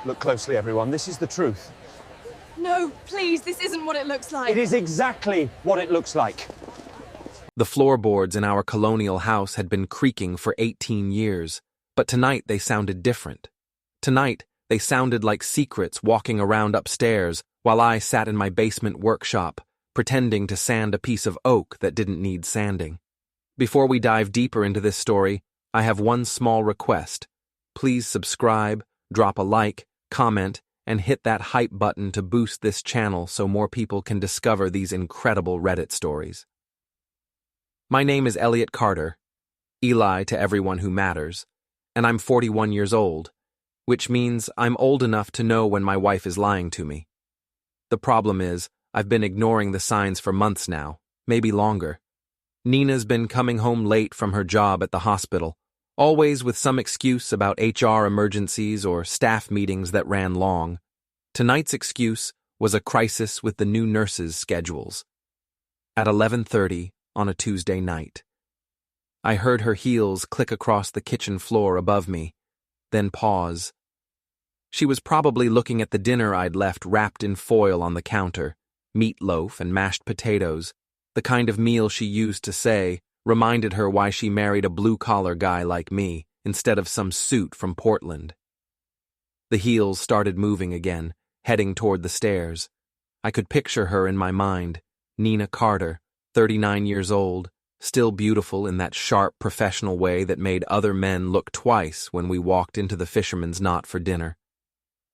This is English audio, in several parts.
Look closely, everyone. This is the truth. No, please, this isn't what it looks like. It is exactly what it looks like. The floorboards in our colonial house had been creaking for 18 years, but tonight they sounded different. Tonight, they sounded like secrets walking around upstairs while I sat in my basement workshop, pretending to sand a piece of oak that didn't need sanding. Before we dive deeper into this story, I have one small request. Please subscribe, drop a like, comment, and hit that hype button to boost this channel so more people can discover these incredible Reddit stories. My name is Eliot Carter, Eli to everyone who matters, and I'm 41 years old, which means I'm old enough to know when my wife is lying to me. The problem is, I've been ignoring the signs for months now, maybe longer. Nina's been coming home late from her job at the hospital, always with some excuse about HR emergencies or staff meetings that ran long. Tonight's excuse was a crisis with the new nurses' schedules. At 11:30 on a Tuesday night, I heard her heels click across the kitchen floor above me, then pause. She was probably looking at the dinner I'd left wrapped in foil on the counter, meatloaf and mashed potatoes, the kind of meal she used to say reminded her why she married a blue-collar guy like me instead of some suit from Portland. The heels started moving again, heading toward the stairs. I could picture her in my mind, Nina Carter, 39 years old, still beautiful in that sharp professional way that made other men look twice when we walked into the Fisherman's Knot for dinner.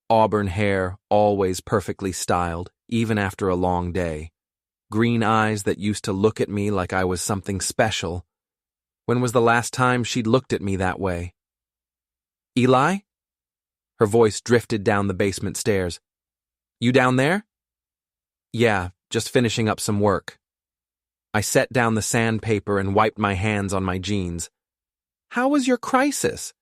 Auburn hair, always perfectly styled, even after a long day. Green eyes that used to look at me like I was something special. When was the last time she'd looked at me that way? Eli? Her voice drifted down the basement stairs. You down there? Yeah, just finishing up some work. I set down the sandpaper and wiped my hands on my jeans. How was your crisis?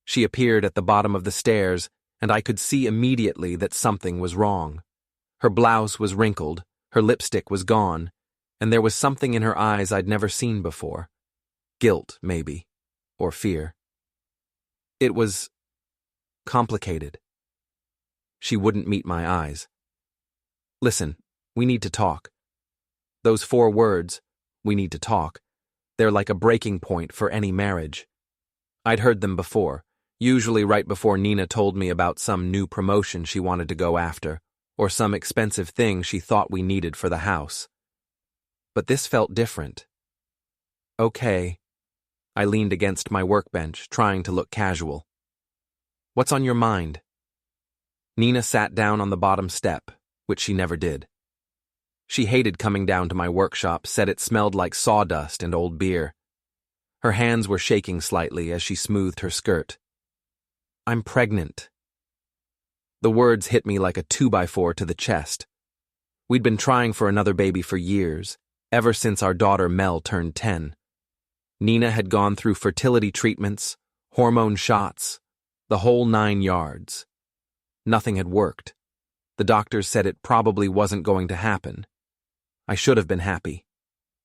She appeared at the bottom of the stairs, and I could see immediately that something was wrong. Her blouse was wrinkled, her lipstick was gone, and there was something in her eyes I'd never seen before. Guilt, maybe, or fear. It was complicated. She wouldn't meet my eyes. Listen, we need to talk. Those 4 words, we need to talk, they're like a breaking point for any marriage. I'd heard them before, usually right before Nina told me about some new promotion she wanted to go after, or some expensive thing she thought we needed for the house. But this felt different. Okay. I leaned against my workbench, trying to look casual. What's on your mind? Nina sat down on the bottom step, which she never did. She hated coming down to my workshop, said it smelled like sawdust and old beer. Her hands were shaking slightly as she smoothed her skirt. I'm pregnant. The words hit me like a 2x4 to the chest. We'd been trying for another baby for years, ever since our daughter Mel turned 10. Nina had gone through fertility treatments, hormone shots, the whole 9 yards. Nothing had worked. The doctors said it probably wasn't going to happen. I should have been happy.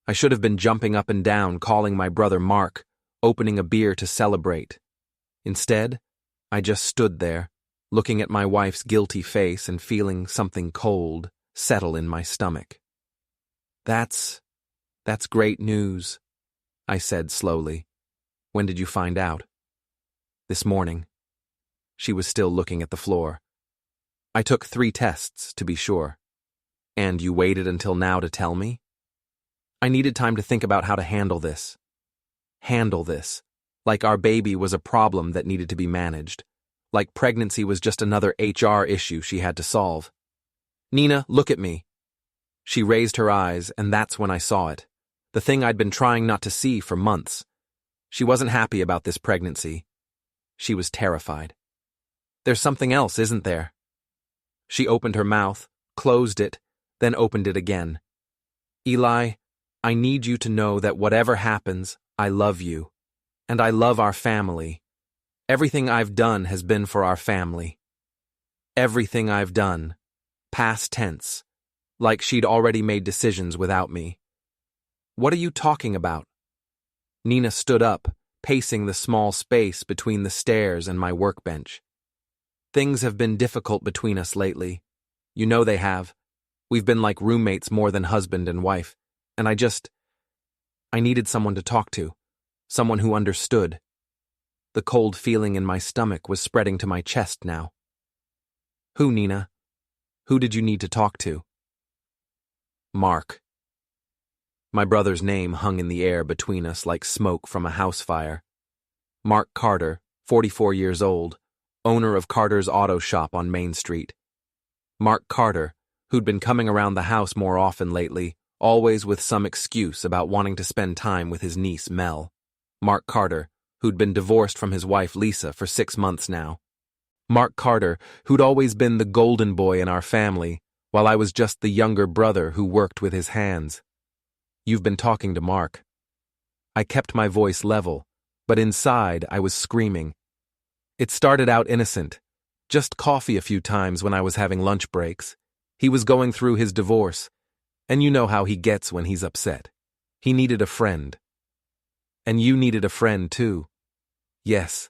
I should have been jumping up and down, calling my brother Mark, opening a beer to celebrate. Instead, I just stood there, looking at my wife's guilty face and feeling something cold settle in my stomach. That's great news, I said slowly. When did you find out? This morning. She was still looking at the floor. I took 3 tests, to be sure. And you waited until now to tell me? I needed time to think about how to handle this. Handle this. Like our baby was a problem that needed to be managed. Like pregnancy was just another HR issue she had to solve. Nina, look at me. She raised her eyes, and that's when I saw it. The thing I'd been trying not to see for months. She wasn't happy about this pregnancy. She was terrified. There's something else, isn't there? She opened her mouth, closed it, then opened it again. Eli, I need you to know that whatever happens, I love you. And I love our family. Everything I've done has been for our family. Everything I've done. Past tense. Like she'd already made decisions without me. What are you talking about? Nina stood up, pacing the small space between the stairs and my workbench. Things have been difficult between us lately. You know they have. We've been like roommates more than husband and wife, and I needed someone to talk to, someone who understood. The cold feeling in my stomach was spreading to my chest now. Who, Nina? Who did you need to talk to? Mark. My brother's name hung in the air between us like smoke from a house fire. Mark Carter, 44 years old, owner of Carter's Auto Shop on Main Street. Mark Carter, who'd been coming around the house more often lately, always with some excuse about wanting to spend time with his niece Mel. Mark Carter, who'd been divorced from his wife Lisa for 6 months now. Mark Carter, who'd always been the golden boy in our family, while I was just the younger brother who worked with his hands. You've been talking to Mark. I kept my voice level, but inside I was screaming. It started out innocent, just coffee a few times when I was having lunch breaks. He was going through his divorce, and you know how he gets when he's upset. He needed a friend. And you needed a friend too. Yes.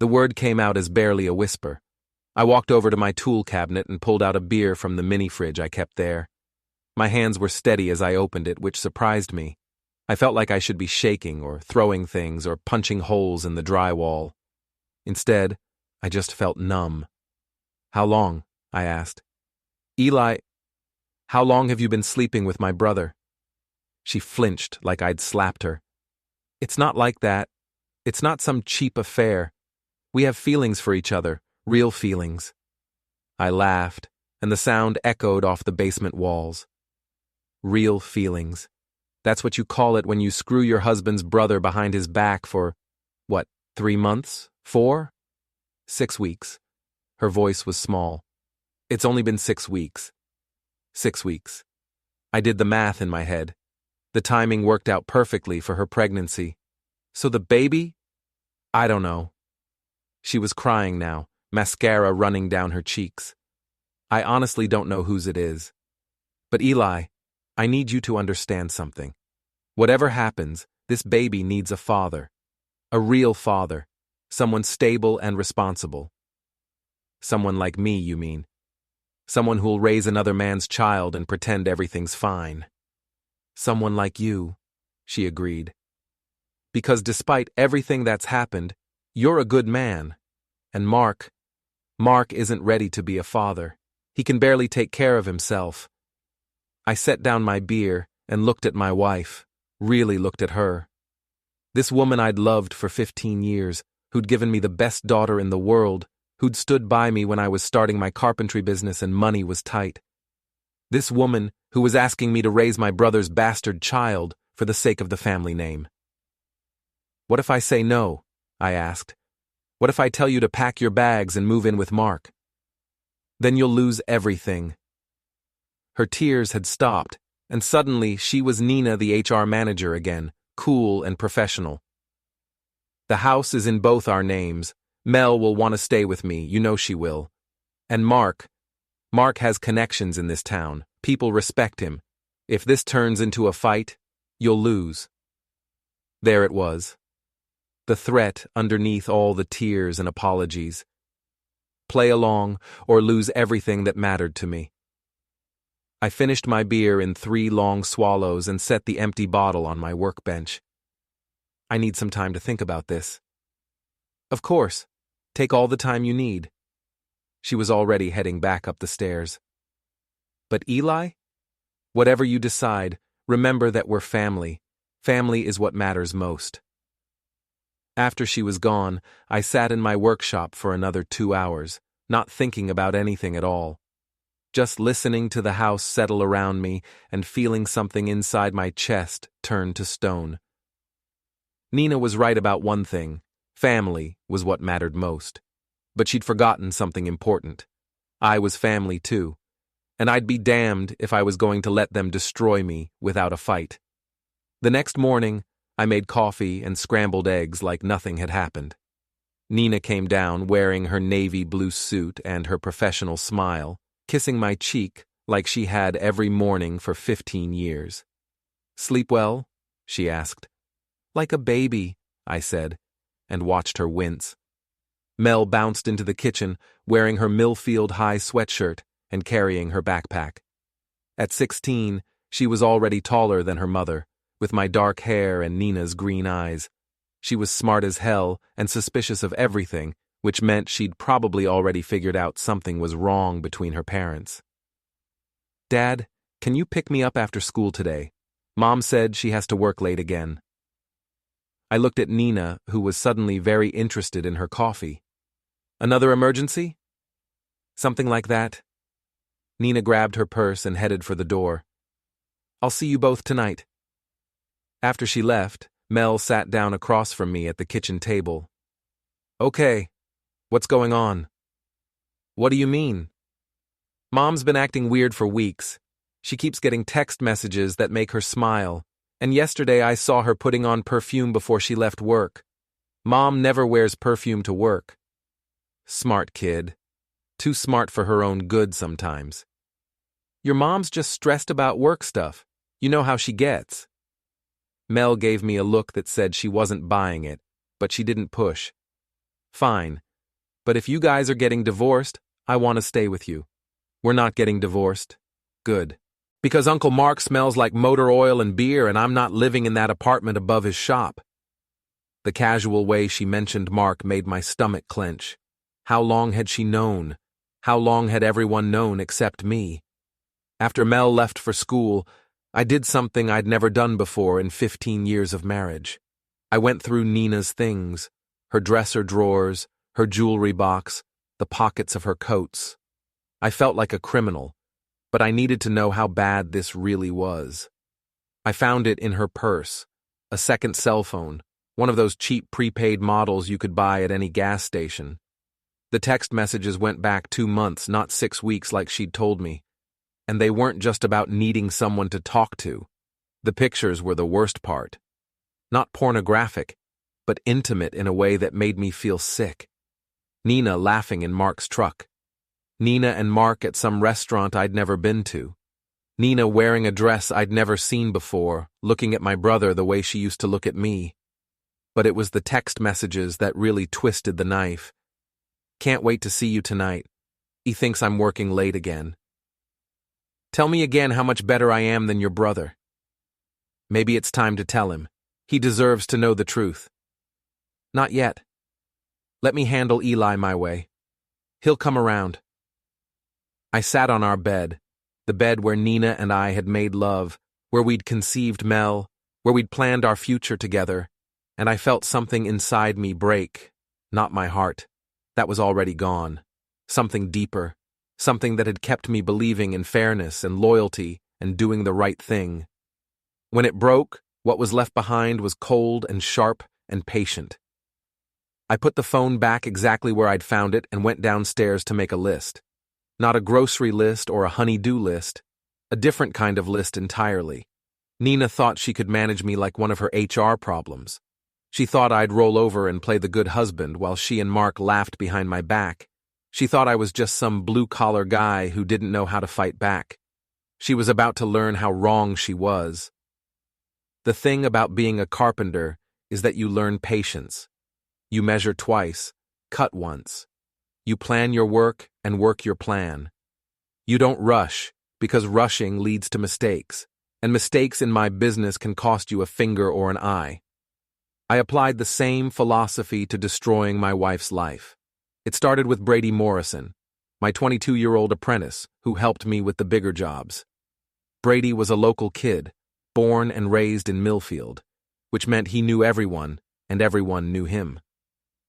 The word came out as barely a whisper. I walked over to my tool cabinet and pulled out a beer from the mini fridge I kept there. My hands were steady as I opened it, which surprised me. I felt like I should be shaking or throwing things or punching holes in the drywall. Instead, I just felt numb. How long? I asked. Eli, how long have you been sleeping with my brother? She flinched like I'd slapped her. It's not like that. It's not some cheap affair. We have feelings for each other, real feelings. I laughed, and the sound echoed off the basement walls. Real feelings. That's what you call it when you screw your husband's brother behind his back for, 3 months? 4? 6 weeks. Her voice was small. It's only been 6 weeks. 6 weeks. I did the math in my head. The timing worked out perfectly for her pregnancy. So the baby? I don't know. She was crying now, mascara running down her cheeks. I honestly don't know whose it is. But Eli, I need you to understand something. Whatever happens, this baby needs a father. A real father. Someone stable and responsible. Someone like me, you mean. Someone who'll raise another man's child and pretend everything's fine. Someone like you, she agreed. Because despite everything that's happened, you're a good man. And Mark isn't ready to be a father. He can barely take care of himself. I set down my beer and looked at my wife, really looked at her. This woman I'd loved for 15 years, who'd given me the best daughter in the world, who'd stood by me when I was starting my carpentry business and money was tight. This woman who was asking me to raise my brother's bastard child for the sake of the family name. What if I say no? I asked. What if I tell you to pack your bags and move in with Mark? Then you'll lose everything. Her tears had stopped, and suddenly she was Nina, the HR manager again, cool and professional. The house is in both our names. Mel will want to stay with me, you know she will. And Mark has connections in this town. People respect him. If this turns into a fight, you'll lose. There it was. The threat underneath all the tears and apologies. Play along or lose everything that mattered to me. I finished my beer in 3 long swallows and set the empty bottle on my workbench. I need some time to think about this. Of course, take all the time you need. She was already heading back up the stairs. But Eli? Whatever you decide, remember that we're family. Family is what matters most. After she was gone, I sat in my workshop for another 2 hours, not thinking about anything at all. Just listening to the house settle around me and feeling something inside my chest turn to stone. Nina was right about one thing. Family was what mattered most. But she'd forgotten something important. I was family too, and I'd be damned if I was going to let them destroy me without a fight. The next morning, I made coffee and scrambled eggs like nothing had happened. Nina came down wearing her navy blue suit and her professional smile, kissing my cheek like she had every morning for 15 years. "Sleep well?" she asked. "Like a baby," I said, and watched her wince. Mel bounced into the kitchen, wearing her Millfield high sweatshirt and carrying her backpack. At 16, she was already taller than her mother, with my dark hair and Nina's green eyes. She was smart as hell and suspicious of everything, which meant she'd probably already figured out something was wrong between her parents. "Dad, can you pick me up after school today? Mom said she has to work late again." I looked at Nina, who was suddenly very interested in her coffee. "Another emergency?" "Something like that." Nina grabbed her purse and headed for the door. "I'll see you both tonight." After she left, Mel sat down across from me at the kitchen table. "Okay, what's going on?" "What do you mean?" "Mom's been acting weird for weeks. She keeps getting text messages that make her smile, and yesterday I saw her putting on perfume before she left work. Mom never wears perfume to work." "Smart kid. Too smart for her own good sometimes." "Your mom's just stressed about work stuff. You know how she gets." Mel gave me a look that said she wasn't buying it, but she didn't push. "Fine. But if you guys are getting divorced, I want to stay with you." "We're not getting divorced." "Good. Because Uncle Mark smells like motor oil and beer and I'm not living in that apartment above his shop." The casual way she mentioned Mark made my stomach clench. How long had she known? How long had everyone known except me? After Mel left for school, I did something I'd never done before in 15 years of marriage. I went through Nina's things, her dresser drawers, her jewelry box, the pockets of her coats. I felt like a criminal, but I needed to know how bad this really was. I found it in her purse, a second cell phone, one of those cheap prepaid models you could buy at any gas station. The text messages went back 2 months, not 6 weeks like she'd told me. And they weren't just about needing someone to talk to. The pictures were the worst part. Not pornographic, but intimate in a way that made me feel sick. Nina laughing in Mark's truck. Nina and Mark at some restaurant I'd never been to. Nina wearing a dress I'd never seen before, looking at my brother the way she used to look at me. But it was the text messages that really twisted the knife. "Can't wait to see you tonight. He thinks I'm working late again. Tell me again how much better I am than your brother." Maybe it's time to tell him. He deserves to know the truth. "Not yet. Let me handle Eli my way. He'll come around." I sat on our bed, the bed where Nina and I had made love, where we'd conceived Mel, where we'd planned our future together, and I felt something inside me break, not my heart. That was already gone. Something deeper. Something that had kept me believing in fairness and loyalty and doing the right thing. When it broke, what was left behind was cold and sharp and patient. I put the phone back exactly where I'd found it and went downstairs to make a list. Not a grocery list or a honey-do list, a different kind of list entirely. Nina thought she could manage me like one of her HR problems. She thought I'd roll over and play the good husband while she and Mark laughed behind my back. She thought I was just some blue-collar guy who didn't know how to fight back. She was about to learn how wrong she was. The thing about being a carpenter is that you learn patience. You measure twice, cut once. You plan your work and work your plan. You don't rush, because rushing leads to mistakes, and mistakes in my business can cost you a finger or an eye. I applied the same philosophy to destroying my wife's life. It started with Brady Morrison, my 22-year-old apprentice who helped me with the bigger jobs. Brady was a local kid, born and raised in Millfield, which meant he knew everyone and everyone knew him.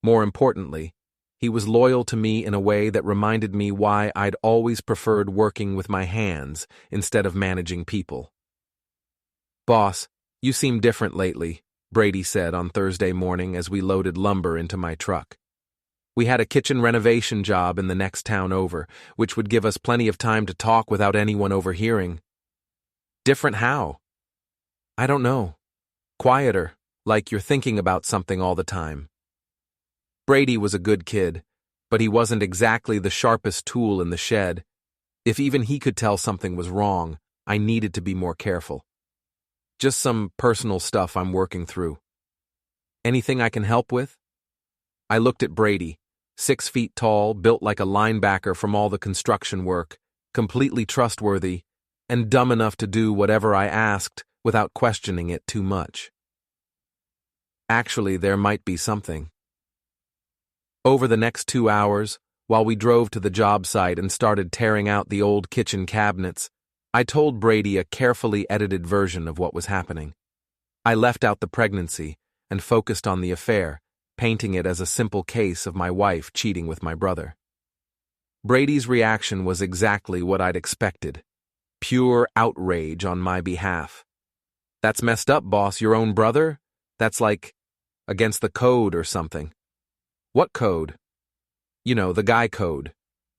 More importantly, he was loyal to me in a way that reminded me why I'd always preferred working with my hands instead of managing people. "Boss, you seem different lately," Brady said on Thursday morning as we loaded lumber into my truck. We had a kitchen renovation job in the next town over, which would give us plenty of time to talk without anyone overhearing. "Different how?" "I don't know. Quieter, like you're thinking about something all the time." Brady was a good kid, but he wasn't exactly the sharpest tool in the shed. If even he could tell something was wrong, I needed to be more careful. "Just some personal stuff I'm working through." "Anything I can help with?" I looked at Brady, 6 feet tall, built like a linebacker from all the construction work, completely trustworthy, and dumb enough to do whatever I asked without questioning it too much. Actually, there might be something. Over the next 2 hours, while we drove to the job site and started tearing out the old kitchen cabinets, I told Brady a carefully edited version of what was happening. I left out the pregnancy and focused on the affair, painting it as a simple case of my wife cheating with my brother. Brady's reaction was exactly what I'd expected. Pure outrage on my behalf. "That's messed up, boss, your own brother? That's like against the code or something." "What code?" "You know, the guy code.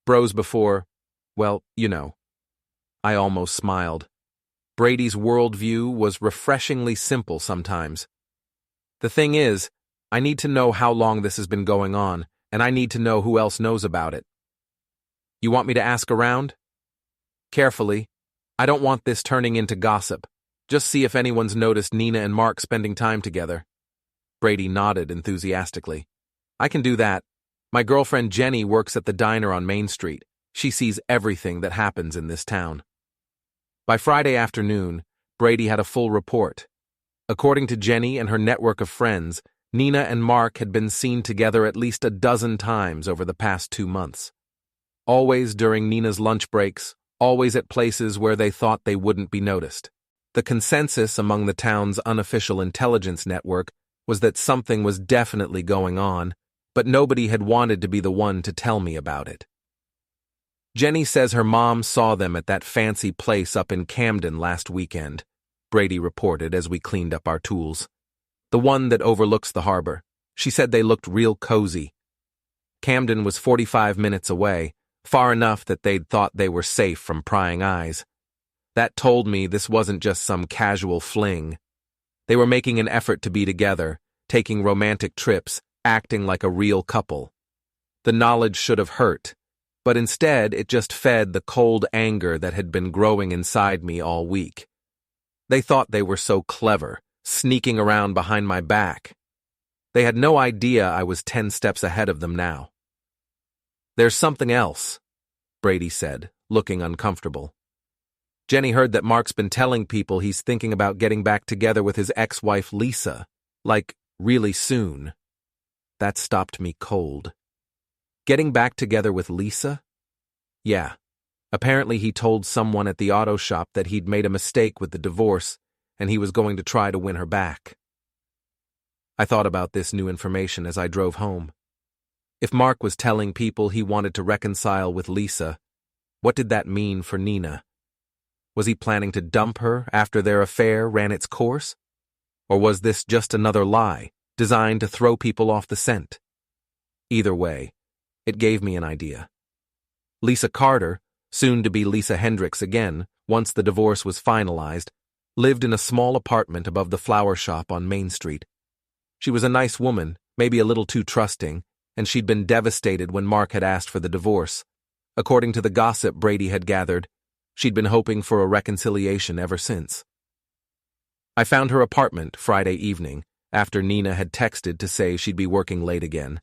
Bros before, well, you know." I almost smiled. Brady's worldview was refreshingly simple sometimes. "The thing is, I need to know how long this has been going on, and I need to know who else knows about it." "You want me to ask around?" "Carefully. I don't want this turning into gossip. Just see if anyone's noticed Nina and Mark spending time together." Brady nodded enthusiastically. "I can do that. My girlfriend Jenny works at the diner on Main Street. She sees everything that happens in this town." By Friday afternoon, Brady had a full report. According to Jenny and her network of friends, Nina and Mark had been seen together at least a dozen times over the past 2 months. Always during Nina's lunch breaks, always at places where they thought they wouldn't be noticed. The consensus among the town's unofficial intelligence network was that something was definitely going on, but nobody had wanted to be the one to tell me about it. Jenny says her mom saw them at that fancy place up in Camden last weekend, Brady reported as we cleaned up our tools. The one that overlooks the harbor. She said they looked real cozy. Camden was 45 minutes away, far enough that they'd thought they were safe from prying eyes. That told me this wasn't just some casual fling. They were making an effort to be together, taking romantic trips, acting like a real couple. The knowledge should have hurt, but instead it just fed the cold anger that had been growing inside me all week. They thought they were so clever, sneaking around behind my back. They had no idea I was 10 steps ahead of them now. "There's something else," Brady said, looking uncomfortable. "Jenny heard that Mark's been telling people he's thinking about getting back together with his ex-wife Lisa, like really soon." That stopped me cold. Getting back together with Lisa? Yeah. Apparently he told someone at the auto shop that he'd made a mistake with the divorce, and he was going to try to win her back. I thought about this new information as I drove home. If Mark was telling people he wanted to reconcile with Lisa, what did that mean for Nina? Was he planning to dump her after their affair ran its course? Or was this just another lie, designed to throw people off the scent? Either way, it gave me an idea. Lisa Carter, soon to be Lisa Hendricks again, once the divorce was finalized, lived in a small apartment above the flower shop on Main Street. She was a nice woman, maybe a little too trusting, and she'd been devastated when Mark had asked for the divorce. According to the gossip Brady had gathered, she'd been hoping for a reconciliation ever since. I found her apartment Friday evening, after Nina had texted to say she'd be working late again.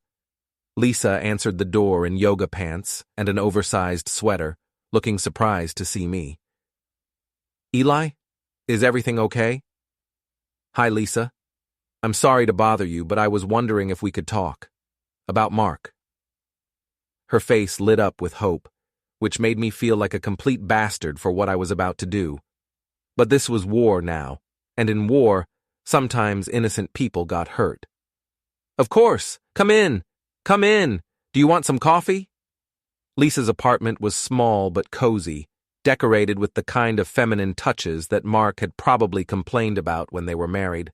Lisa answered the door in yoga pants and an oversized sweater, looking surprised to see me. "Eli, is everything okay?" "Hi, Lisa. I'm sorry to bother you, but I was wondering if we could talk. About Mark." Her face lit up with hope, which made me feel like a complete bastard for what I was about to do. But this was war now, and in war, sometimes innocent people got hurt. "Of course! Come in! Come in! Do you want some coffee?" Lisa's apartment was small but cozy, decorated with the kind of feminine touches that Mark had probably complained about when they were married.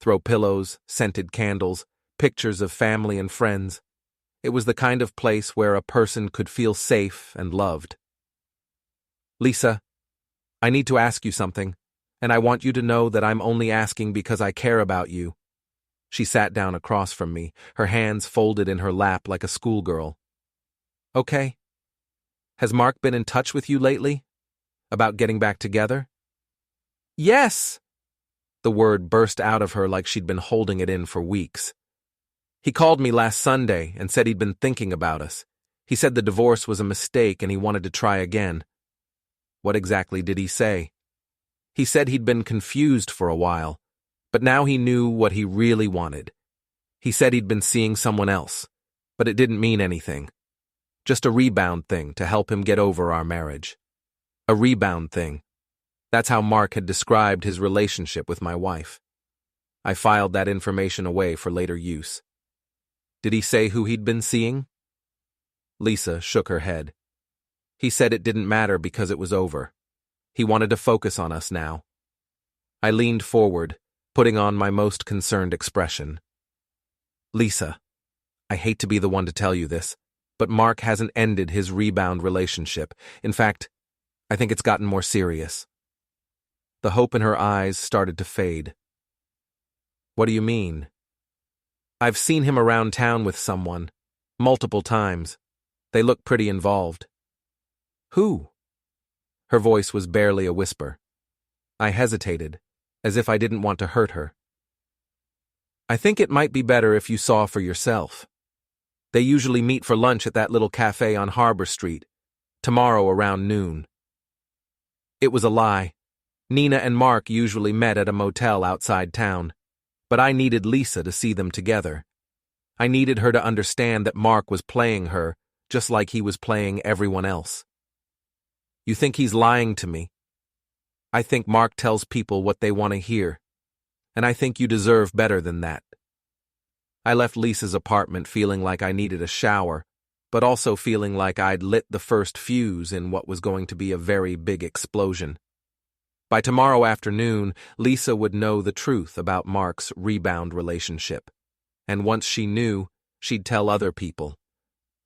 Throw pillows, scented candles, pictures of family and friends. It was the kind of place where a person could feel safe and loved. "Lisa, I need to ask you something, and I want you to know that I'm only asking because I care about you." She sat down across from me, her hands folded in her lap like a schoolgirl. "Okay. Has Mark been in touch with you lately? About getting back together?" "Yes!" The word burst out of her like she'd been holding it in for weeks. He called me last Sunday and said he'd been thinking about us. He said the divorce was a mistake and he wanted to try again. What exactly did he say? He said he'd been confused for a while, but now he knew what he really wanted. He said he'd been seeing someone else, but it didn't mean anything. Just a rebound thing to help him get over our marriage. A rebound thing. That's how Mark had described his relationship with my wife. I filed that information away for later use. Did he say who he'd been seeing? Lisa shook her head. He said it didn't matter because it was over. He wanted to focus on us now. I leaned forward, putting on my most concerned expression. Lisa, I hate to be the one to tell you this, but Mark hasn't ended his rebound relationship. In fact, I think it's gotten more serious. The hope in her eyes started to fade. What do you mean? I've seen him around town with someone, multiple times. They look pretty involved. Who? Her voice was barely a whisper. I hesitated, as if I didn't want to hurt her. I think it might be better if you saw for yourself. They usually meet for lunch at that little cafe on Harbor Street, tomorrow around noon. It was a lie. Nina and Mark usually met at a motel outside town, but I needed Lisa to see them together. I needed her to understand that Mark was playing her just like he was playing everyone else. You think he's lying to me? I think Mark tells people what they want to hear, and I think you deserve better than that. I left Lisa's apartment feeling like I needed a shower, but also feeling like I'd lit the first fuse in what was going to be a very big explosion. By tomorrow afternoon, Lisa would know the truth about Mark's rebound relationship, and once she knew, she'd tell other people.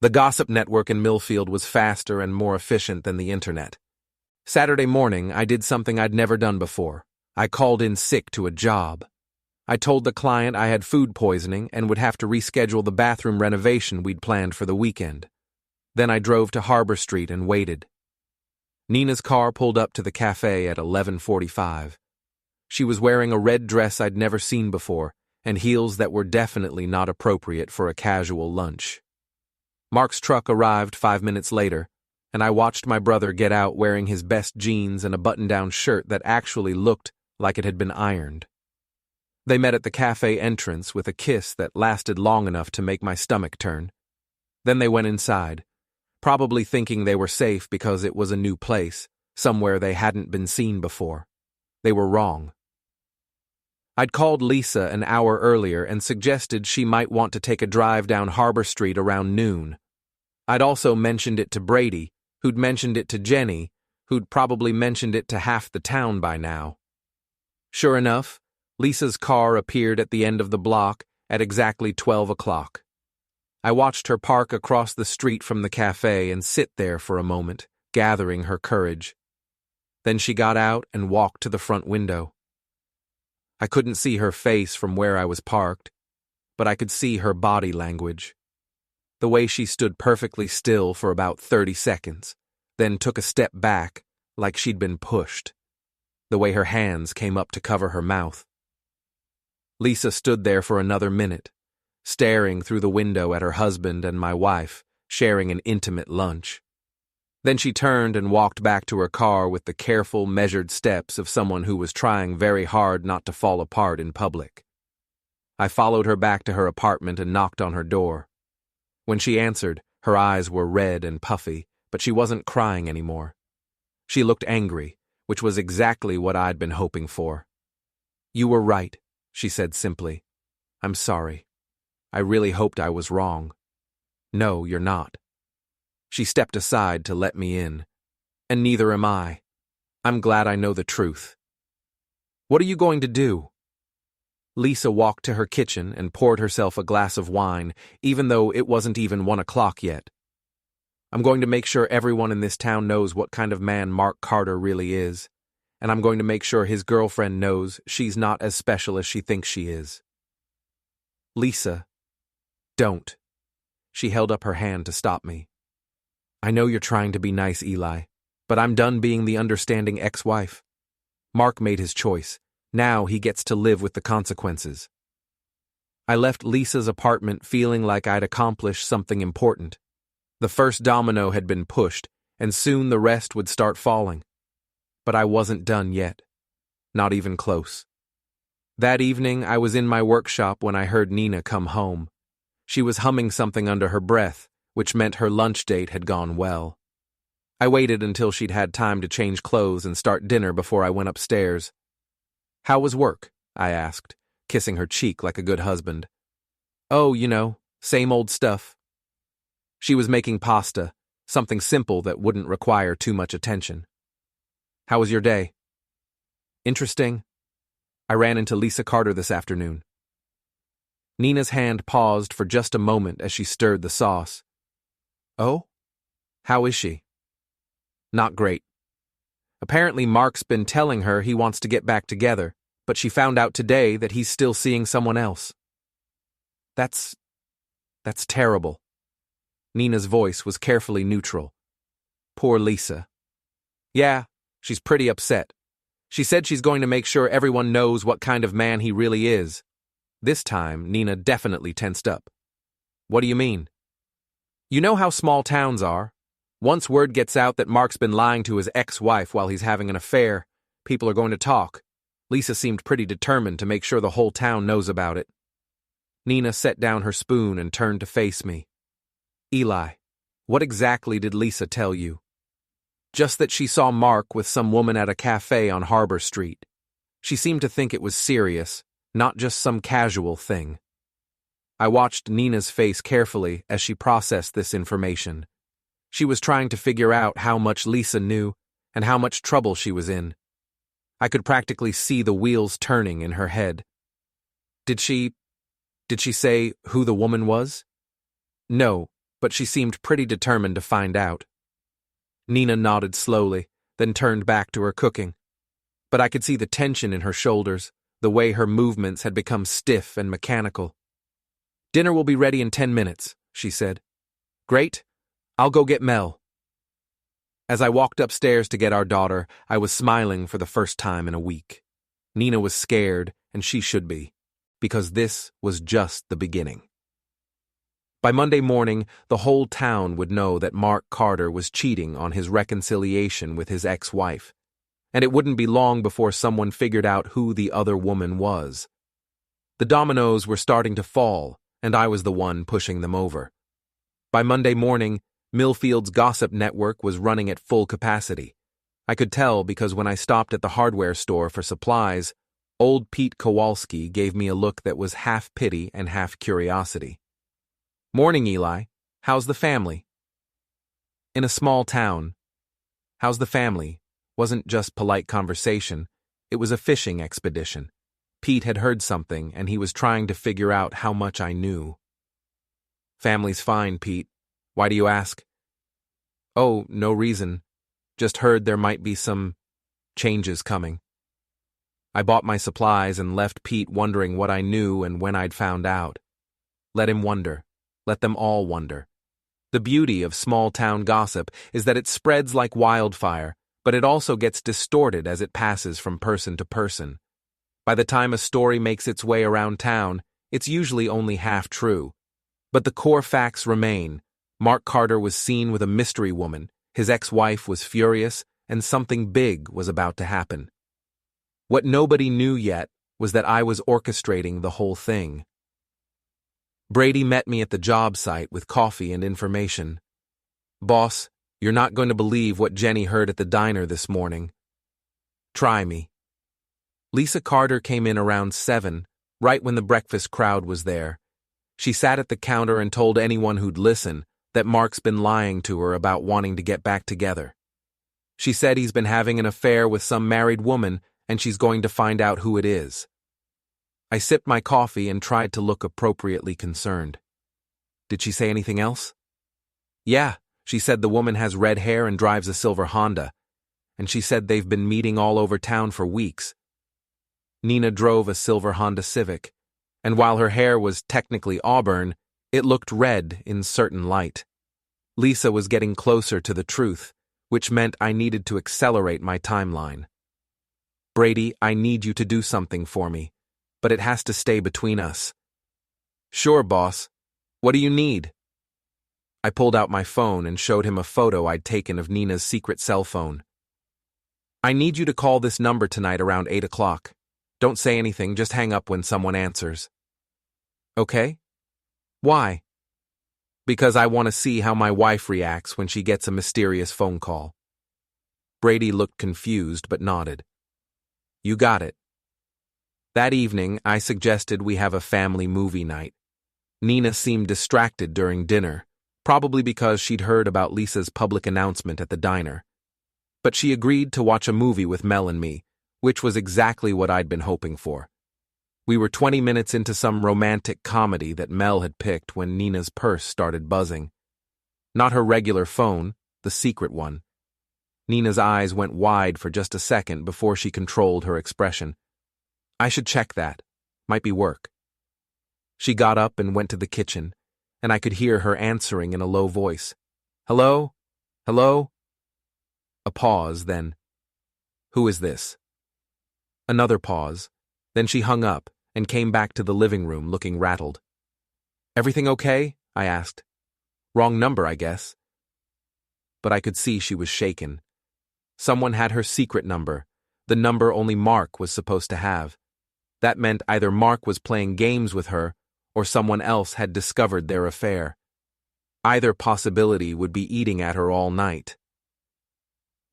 The gossip network in Millfield was faster and more efficient than the internet. Saturday morning, I did something I'd never done before. I called in sick to a job. I told the client I had food poisoning and would have to reschedule the bathroom renovation we'd planned for the weekend. Then I drove to Harbor Street and waited. Nina's car pulled up to the cafe at 11:45. She was wearing a red dress I'd never seen before and heels that were definitely not appropriate for a casual lunch. Mark's truck arrived 5 minutes later, and I watched my brother get out wearing his best jeans and a button-down shirt that actually looked like it had been ironed. They met at the cafe entrance with a kiss that lasted long enough to make my stomach turn. Then they went inside, probably thinking they were safe because it was a new place, somewhere they hadn't been seen before. They were wrong. I'd called Lisa an hour earlier and suggested she might want to take a drive down Harbor Street around noon. I'd also mentioned it to Brady, who'd mentioned it to Jenny, who'd probably mentioned it to half the town by now. Sure enough, Lisa's car appeared at the end of the block at exactly 12 o'clock. I watched her park across the street from the cafe and sit there for a moment, gathering her courage. Then she got out and walked to the front window. I couldn't see her face from where I was parked, but I could see her body language. The way she stood perfectly still for about 30 seconds, then took a step back like she'd been pushed. The way her hands came up to cover her mouth. Lisa stood there for another minute, staring through the window at her husband and my wife, sharing an intimate lunch. Then she turned and walked back to her car with the careful, measured steps of someone who was trying very hard not to fall apart in public. I followed her back to her apartment and knocked on her door. When she answered, her eyes were red and puffy, but she wasn't crying anymore. She looked angry, which was exactly what I'd been hoping for. "You were right," she said simply. "I'm sorry. I really hoped I was wrong." "No, you're not." She stepped aside to let me in. "And neither am I. I'm glad I know the truth." "What are you going to do?" Lisa walked to her kitchen and poured herself a glass of wine, even though it wasn't even 1 o'clock yet. "I'm going to make sure everyone in this town knows what kind of man Mark Carter really is, and I'm going to make sure his girlfriend knows she's not as special as she thinks she is." "Lisa, don't." She held up her hand to stop me. "I know you're trying to be nice, Eli, but I'm done being the understanding ex-wife. Mark made his choice. Now he gets to live with the consequences." I left Lisa's apartment feeling like I'd accomplished something important. The first domino had been pushed, and soon the rest would start falling. But I wasn't done yet. Not even close. That evening, I was in my workshop when I heard Nina come home. She was humming something under her breath, which meant her lunch date had gone well. I waited until she'd had time to change clothes and start dinner before I went upstairs. "How was work?" I asked, kissing her cheek like a good husband. "Oh, same old stuff." She was making pasta, something simple that wouldn't require too much attention. "How was your day?" "Interesting. I ran into Lisa Carter this afternoon." Nina's hand paused for just a moment as she stirred the sauce. "Oh? How is she?" "Not great. Apparently Mark's been telling her he wants to get back together, but she found out today that he's still seeing someone else." That's terrible." Nina's voice was carefully neutral. "Poor Lisa." "Yeah, she's pretty upset. She said she's going to make sure everyone knows what kind of man he really is." This time, Nina definitely tensed up. "What do you mean?" "You know how small towns are. Once word gets out that Mark's been lying to his ex-wife while he's having an affair, people are going to talk. Lisa seemed pretty determined to make sure the whole town knows about it." Nina set down her spoon and turned to face me. "Eli, what exactly did Lisa tell you?" "Just that she saw Mark with some woman at a cafe on Harbor Street. She seemed to think it was serious, not just some casual thing." I watched Nina's face carefully as she processed this information. She was trying to figure out how much Lisa knew and how much trouble she was in. I could practically see the wheels turning in her head. Did she say who the woman was?" "No, but she seemed pretty determined to find out." Nina nodded slowly, then turned back to her cooking. But I could see the tension in her shoulders, the way her movements had become stiff and mechanical. "Dinner will be ready in 10 minutes, she said. "Great. I'll go get Mel." As I walked upstairs to get our daughter, I was smiling for the first time in a week. Nina was scared, and she should be, because this was just the beginning. By Monday morning, the whole town would know that Mark Carter was cheating on his reconciliation with his ex-wife, and it wouldn't be long before someone figured out who the other woman was. The dominoes were starting to fall, and I was the one pushing them over. By Monday morning, Millfield's gossip network was running at full capacity. I could tell because when I stopped at the hardware store for supplies, old Pete Kowalski gave me a look that was half pity and half curiosity. "Morning, Eli. How's the family?" In a small town, "How's the family?" wasn't just polite conversation, it was a fishing expedition. Pete had heard something, and he was trying to figure out how much I knew. "Family's fine, Pete. Why do you ask?" "Oh, no reason. Just heard there might be some changes coming." I bought my supplies and left Pete wondering what I knew and when I'd found out. Let him wonder. Let them all wonder. The beauty of small-town gossip is that it spreads like wildfire, but it also gets distorted as it passes from person to person. By the time a story makes its way around town, it's usually only half true. But the core facts remain. Mark Carter was seen with a mystery woman, his ex-wife was furious, and something big was about to happen. What nobody knew yet was that I was orchestrating the whole thing. Brady met me at the job site with coffee and information. "Boss, you're not going to believe what Jenny heard at the diner this morning." "Try me." Lisa Carter came in around 7, right when the breakfast crowd was there. She sat at the counter and told anyone who'd listen that Mark's been lying to her about wanting to get back together. She said he's been having an affair with some married woman and she's going to find out who it is. I sipped my coffee and tried to look appropriately concerned. "Did she say anything else?" "Yeah, she said the woman has red hair and drives a silver Honda, and she said they've been meeting all over town for weeks." Nina drove a silver Honda Civic, and while her hair was technically auburn, it looked red in certain light. Lisa was getting closer to the truth, which meant I needed to accelerate my timeline. "Brady, I need you to do something for me, but it has to stay between us." Sure, boss. What do you need? I pulled out my phone and showed him a photo I'd taken of Nina's secret cell phone. I need you to call this number tonight around 8 o'clock. Don't say anything, just hang up when someone answers. Okay? Why? Because I want to see how my wife reacts when she gets a mysterious phone call. Brady looked confused but nodded. You got it. That evening, I suggested we have a family movie night. Nina seemed distracted during dinner, probably because she'd heard about Lisa's public announcement at the diner. But she agreed to watch a movie with Mel and me, which was exactly what I'd been hoping for. We were 20 minutes into some romantic comedy that Mel had picked when Nina's purse started buzzing. Not her regular phone, the secret one. Nina's eyes went wide for just a second before she controlled her expression. I should check that. Might be work. She got up and went to the kitchen, and I could hear her answering in a low voice. Hello? Hello? A pause, then. Who is this? Another pause. Then she hung up and came back to the living room looking rattled. Everything okay? I asked. Wrong number, I guess. But I could see she was shaken. Someone had her secret number, the number only Mark was supposed to have. That meant either Mark was playing games with her or someone else had discovered their affair. Either possibility would be eating at her all night.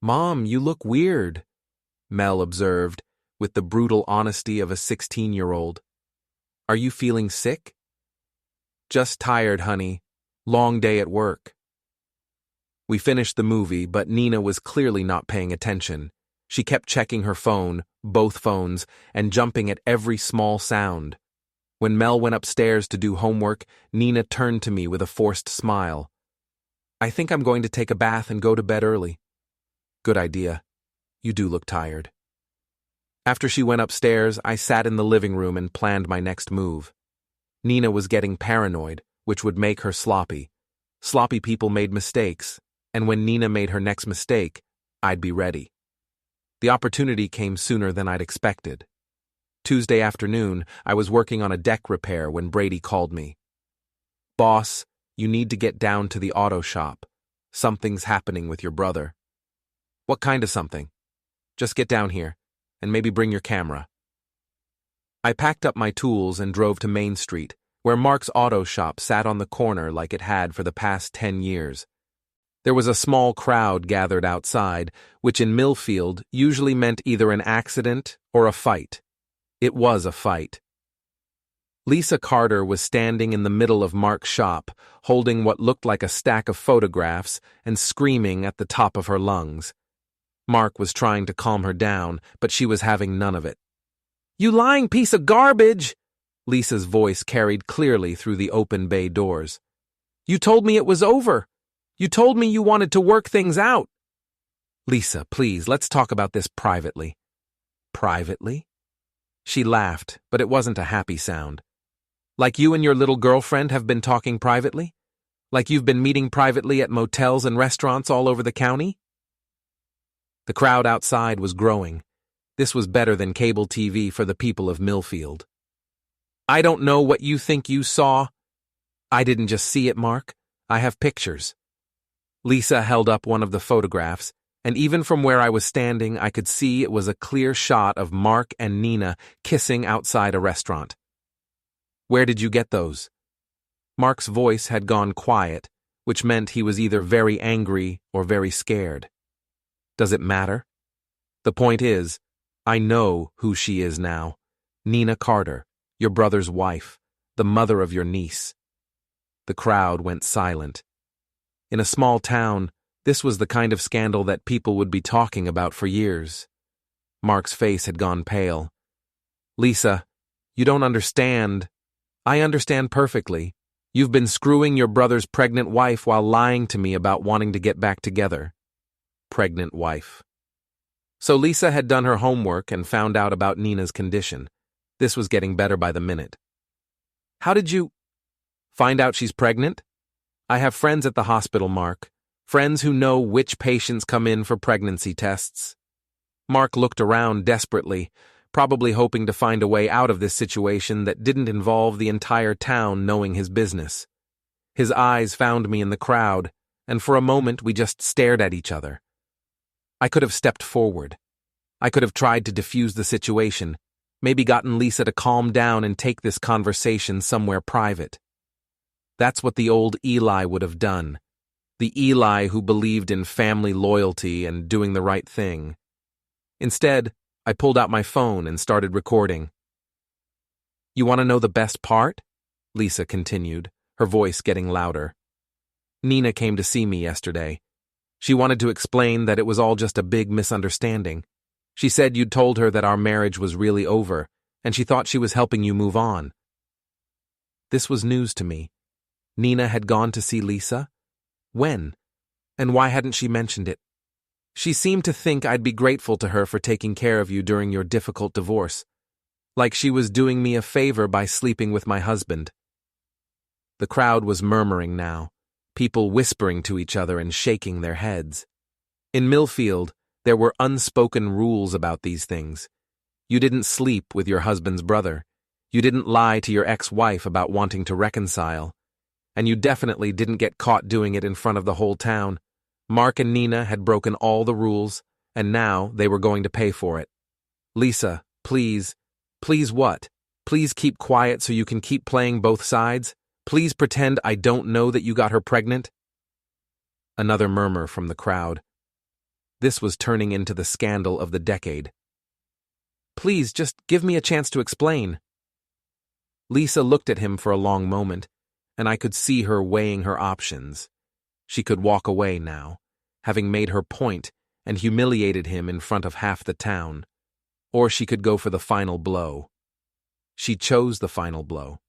Mom, you look weird, Mel observed, with the brutal honesty of a 16-year-old. Are you feeling sick? Just tired, honey. Long day at work. We finished the movie, but Nina was clearly not paying attention. She kept checking her phone, both phones, and jumping at every small sound. When Mel went upstairs to do homework, Nina turned to me with a forced smile. I think I'm going to take a bath and go to bed early. Good idea. You do look tired. After she went upstairs, I sat in the living room and planned my next move. Nina was getting paranoid, which would make her sloppy. Sloppy people made mistakes, and when Nina made her next mistake, I'd be ready. The opportunity came sooner than I'd expected. Tuesday afternoon, I was working on a deck repair when Brady called me. Boss, you need to get down to the auto shop. Something's happening with your brother. What kind of something? Just get down here, and maybe bring your camera. I packed up my tools and drove to Main Street, where Mark's auto shop sat on the corner like it had for the past 10 years. There was a small crowd gathered outside, which in Millfield usually meant either an accident or a fight. It was a fight. Lisa Carter was standing in the middle of Mark's shop, holding what looked like a stack of photographs and screaming at the top of her lungs. Mark was trying to calm her down, but she was having none of it. You lying piece of garbage! Lisa's voice carried clearly through the open bay doors. You told me it was over. You told me you wanted to work things out. Lisa, please, let's talk about this privately. Privately? She laughed, but it wasn't a happy sound. Like you and your little girlfriend have been talking privately? Like you've been meeting privately at motels and restaurants all over the county? The crowd outside was growing. This was better than cable TV for the people of Millfield. I don't know what you think you saw. I didn't just see it, Mark. I have pictures. Lisa held up one of the photographs, and even from where I was standing, I could see it was a clear shot of Mark and Nina kissing outside a restaurant. Where did you get those? Mark's voice had gone quiet, which meant he was either very angry or very scared. Does it matter? The point is, I know who she is now. Nina Carter, your brother's wife, the mother of your niece. The crowd went silent. In a small town, this was the kind of scandal that people would be talking about for years. Mark's face had gone pale. Lisa, you don't understand. I understand perfectly. You've been screwing your brother's pregnant wife while lying to me about wanting to get back together. Pregnant wife. So Lisa had done her homework and found out about Nina's condition. This was getting better by the minute. How did you find out she's pregnant? I have friends at the hospital, Mark. Friends who know which patients come in for pregnancy tests. Mark looked around desperately, probably hoping to find a way out of this situation that didn't involve the entire town knowing his business. His eyes found me in the crowd, and for a moment we just stared at each other. I could have stepped forward. I could have tried to diffuse the situation, maybe gotten Lisa to calm down and take this conversation somewhere private. That's what the old Eli would have done. The Eli who believed in family loyalty and doing the right thing. Instead, I pulled out my phone and started recording. "You want to know the best part?" Lisa continued, her voice getting louder. "Nina came to see me yesterday. She wanted to explain that it was all just a big misunderstanding. She said you'd told her that our marriage was really over, and she thought she was helping you move on." This was news to me. Nina had gone to see Lisa? When? And why hadn't she mentioned it? She seemed to think I'd be grateful to her for taking care of you during your difficult divorce, like she was doing me a favor by sleeping with my husband. The crowd was murmuring now, people whispering to each other and shaking their heads. In Millfield, there were unspoken rules about these things. You didn't sleep with your husband's brother. You didn't lie to your ex-wife about wanting to reconcile. And you definitely didn't get caught doing it in front of the whole town. Mark and Nina had broken all the rules, and now they were going to pay for it. "Lisa, please." "Please what? Please keep quiet so you can keep playing both sides? Please pretend I don't know that you got her pregnant?" Another murmur from the crowd. This was turning into the scandal of the decade. "Please, just give me a chance to explain." Lisa looked at him for a long moment, and I could see her weighing her options. She could walk away now, having made her point and humiliated him in front of half the town. Or she could go for the final blow. She chose the final blow.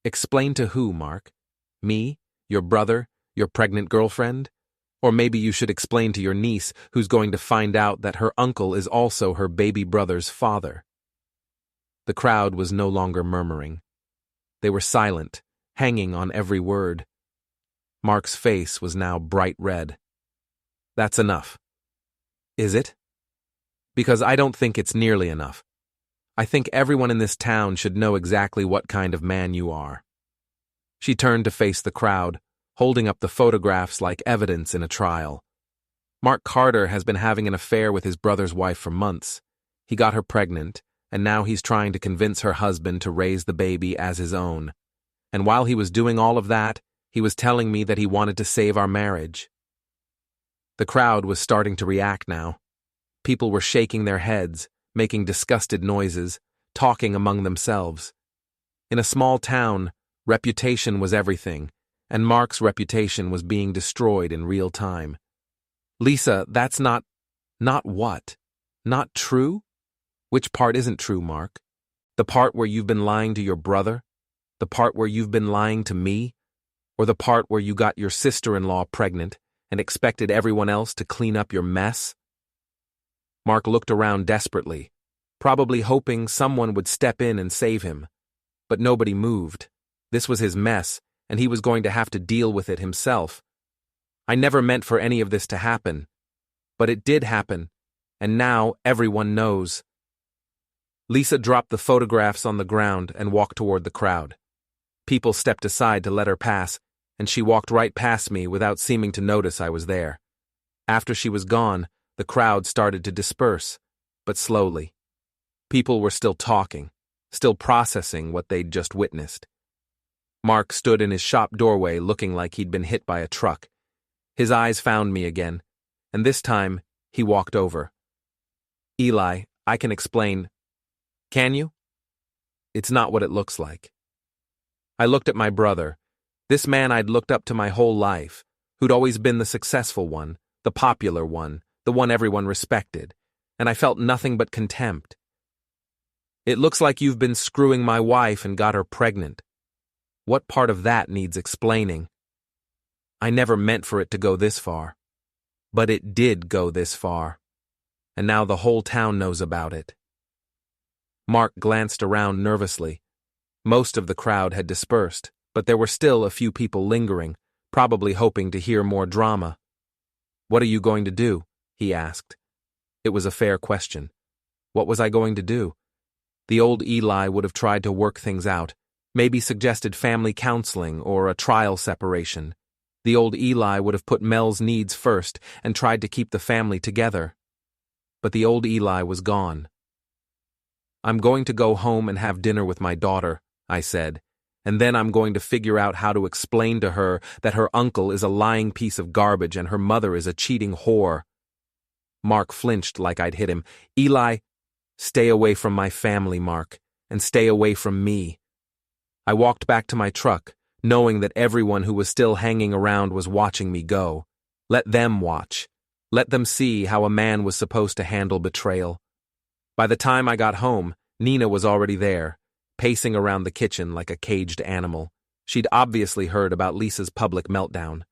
Explain to who, Mark? Me? Your brother? Your pregnant girlfriend? Or maybe you should explain to your niece, who's going to find out that her uncle is also her baby brother's father. The crowd was no longer murmuring. They were silent, hanging on every word. Mark's face was now bright red. "That's enough." "Is it?" "Because I don't think it's nearly enough. I think everyone in this town should know exactly what kind of man you are." She turned to face the crowd, holding up the photographs like evidence in a trial. "Mark Carter has been having an affair with his brother's wife for months. He got her pregnant, and now he's trying to convince her husband to raise the baby as his own. And while he was doing all of that, he was telling me that he wanted to save our marriage." The crowd was starting to react now. People were shaking their heads, making disgusted noises, talking among themselves. In a small town, reputation was everything, and Mark's reputation was being destroyed in real time. "Lisa, that's not what? Not true? Which part isn't true, Mark? The part where you've been lying to your brother? The part where you've been lying to me? Or the part where you got your sister-in-law pregnant and expected everyone else to clean up your mess?" Mark looked around desperately, probably hoping someone would step in and save him. But nobody moved. This was his mess, and he was going to have to deal with it himself. "I never meant for any of this to happen. But it did happen, and now everyone knows." Lisa dropped the photographs on the ground and walked toward the crowd. People stepped aside to let her pass, and she walked right past me without seeming to notice I was there. After she was gone, the crowd started to disperse, but slowly. People were still talking, still processing what they'd just witnessed. Mark stood in his shop doorway looking like he'd been hit by a truck. His eyes found me again, and this time he walked over. "Eli, I can explain." "Can you?" "It's not what it looks like." I looked at my brother, this man I'd looked up to my whole life, who'd always been the successful one, the popular one, the one everyone respected, and I felt nothing but contempt. "It looks like you've been screwing my wife and got her pregnant. What part of that needs explaining? I never meant for it to go this far. But it did go this far. And now the whole town knows about it." Mark glanced around nervously. Most of the crowd had dispersed, but there were still a few people lingering, probably hoping to hear more drama. "What are you going to do?" he asked. It was a fair question. What was I going to do? The old Eli would have tried to work things out, maybe suggested family counseling or a trial separation. The old Eli would have put Mel's needs first and tried to keep the family together. But the old Eli was gone. "I'm going to go home and have dinner with my daughter," I said, "and then I'm going to figure out how to explain to her that her uncle is a lying piece of garbage and her mother is a cheating whore." Mark flinched like I'd hit him. "Eli, stay away from my family, Mark, and stay away from me." I walked back to my truck, knowing that everyone who was still hanging around was watching me go. Let them watch. Let them see how a man was supposed to handle betrayal. By the time I got home, Nina was already there, pacing around the kitchen like a caged animal. She'd obviously heard about Lisa's public meltdown.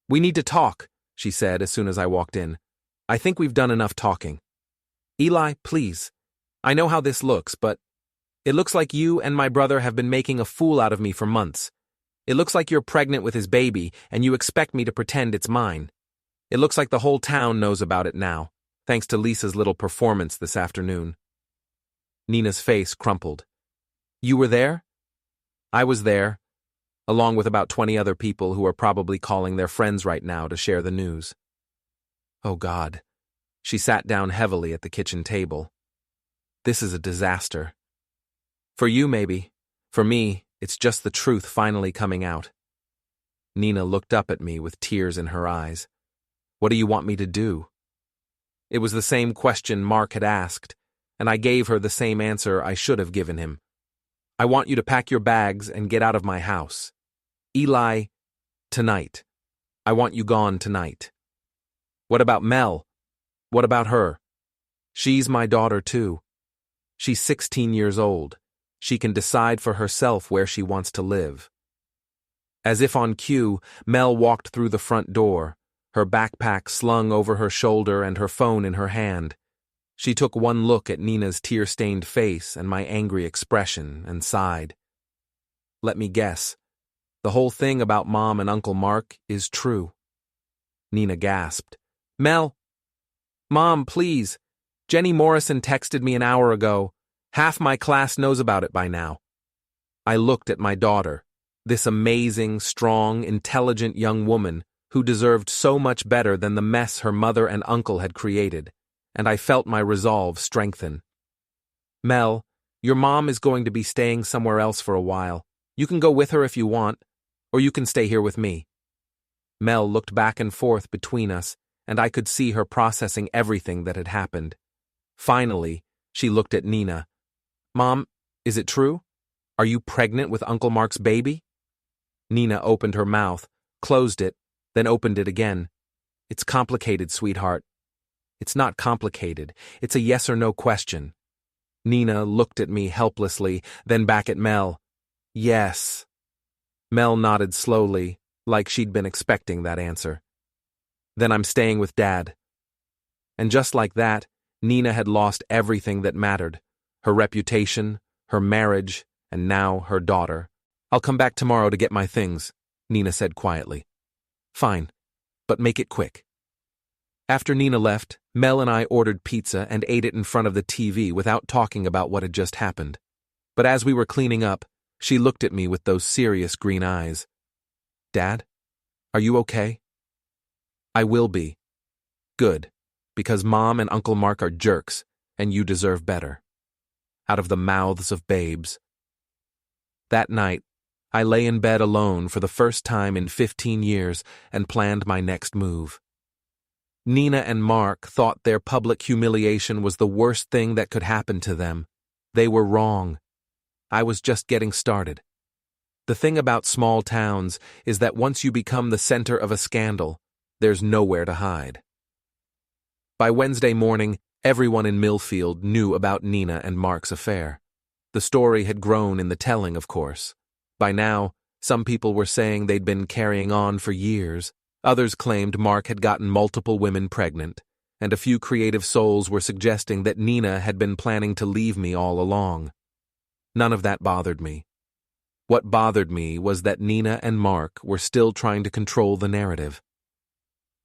"We need to talk," she said as soon as I walked in. "I think we've done enough talking. Eli, please. I know how this looks, but it looks like you and my brother have been making a fool out of me for months. It looks like you're pregnant with his baby, and you expect me to pretend it's mine. It looks like the whole town knows about it now, thanks to Lisa's little performance this afternoon." Nina's face crumpled. "You were there?" "I was there, along with about 20 other people who are probably calling their friends right now to share the news." Oh God. She sat down heavily at the kitchen table. "This is a disaster. For you, maybe. For me, it's just the truth finally coming out." Nina looked up at me with tears in her eyes. "What do you want me to do?" It was the same question Mark had asked, and I gave her the same answer I should have given him. "I want you to pack your bags and get out of my house. Eli, tonight. I want you gone tonight." "What about Mel? What about her?" "She's my daughter too. She's 16 years old. She can decide for herself where she wants to live." As if on cue, Mel walked through the front door, her backpack slung over her shoulder and her phone in her hand. She took one look at Nina's tear-stained face and my angry expression and sighed. "Let me guess. The whole thing about Mom and Uncle Mark is true." Nina gasped. "Mel! Mom, please. Jenny Morrison texted me an hour ago. Half my class knows about it by now." I looked at my daughter, this amazing, strong, intelligent young woman who deserved so much better than the mess her mother and uncle had created, and I felt my resolve strengthen. "Mel, your mom is going to be staying somewhere else for a while. You can go with her if you want, or you can stay here with me." Mel looked back and forth between us, and I could see her processing everything that had happened. Finally, she looked at Nina. "Mom, is it true? Are you pregnant with Uncle Mark's baby?" Nina opened her mouth, closed it, then opened it again. "It's complicated, sweetheart." "It's not complicated. It's a yes or no question." Nina looked at me helplessly, then back at Mel. "Yes." Mel nodded slowly, like she'd been expecting that answer. "Then I'm staying with Dad." And just like that, Nina had lost everything that mattered. Her reputation, her marriage, and now her daughter. "I'll come back tomorrow to get my things," Nina said quietly. "Fine, but make it quick." After Nina left, Mel and I ordered pizza and ate it in front of the TV without talking about what had just happened. But as we were cleaning up, she looked at me with those serious green eyes. "Dad, are you okay?" "I will be." "Good, because Mom and Uncle Mark are jerks, and you deserve better." Out of the mouths of babes. That night, I lay in bed alone for the first time in 15 years and planned my next move. Nina and Mark thought their public humiliation was the worst thing that could happen to them. They were wrong. I was just getting started. The thing about small towns is that once you become the center of a scandal, there's nowhere to hide. By Wednesday morning, everyone in Millfield knew about Nina and Mark's affair. The story had grown in the telling, of course. By now, some people were saying they'd been carrying on for years. Others claimed Mark had gotten multiple women pregnant, and a few creative souls were suggesting that Nina had been planning to leave me all along. None of that bothered me. What bothered me was that Nina and Mark were still trying to control the narrative.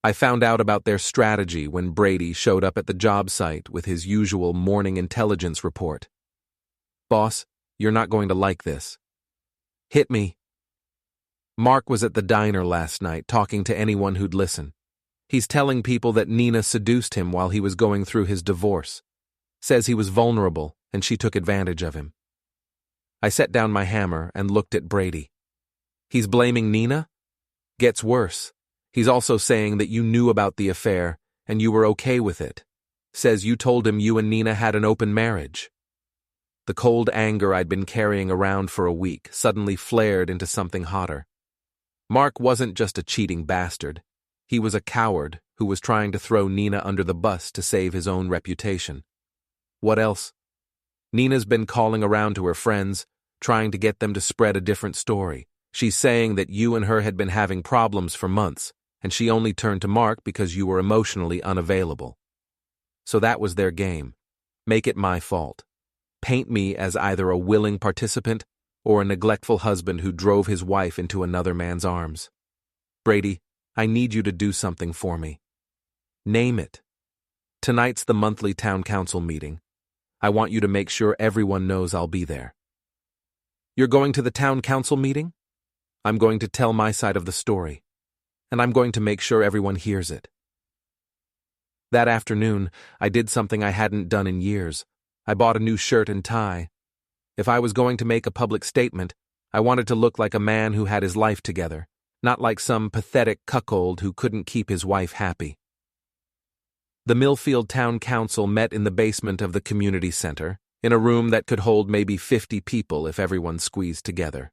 I found out about their strategy when Brady showed up at the job site with his usual morning intelligence report. Boss, you're not going to like this. Hit me. Mark was at the diner last night talking to anyone who'd listen. He's telling people that Nina seduced him while he was going through his divorce. Says he was vulnerable and she took advantage of him. I set down my hammer and looked at Brady. He's blaming Nina? Gets worse. He's also saying that you knew about the affair and you were okay with it. Says you told him you and Nina had an open marriage. The cold anger I'd been carrying around for a week suddenly flared into something hotter. Mark wasn't just a cheating bastard. He was a coward who was trying to throw Nina under the bus to save his own reputation. What else? Nina's been calling around to her friends, trying to get them to spread a different story. She's saying that you and her had been having problems for months, and she only turned to Mark because you were emotionally unavailable. So that was their game. Make it my fault. Paint me as either a willing participant or a neglectful husband who drove his wife into another man's arms. Brady, I need you to do something for me. Name it. Tonight's the monthly town council meeting. I want you to make sure everyone knows I'll be there. You're going to the town council meeting? I'm going to tell my side of the story, and I'm going to make sure everyone hears it. That afternoon, I did something I hadn't done in years. I bought a new shirt and tie. If I was going to make a public statement, I wanted to look like a man who had his life together, not like some pathetic cuckold who couldn't keep his wife happy. The Millfield Town Council met in the basement of the community center, in a room that could hold maybe 50 people if everyone squeezed together.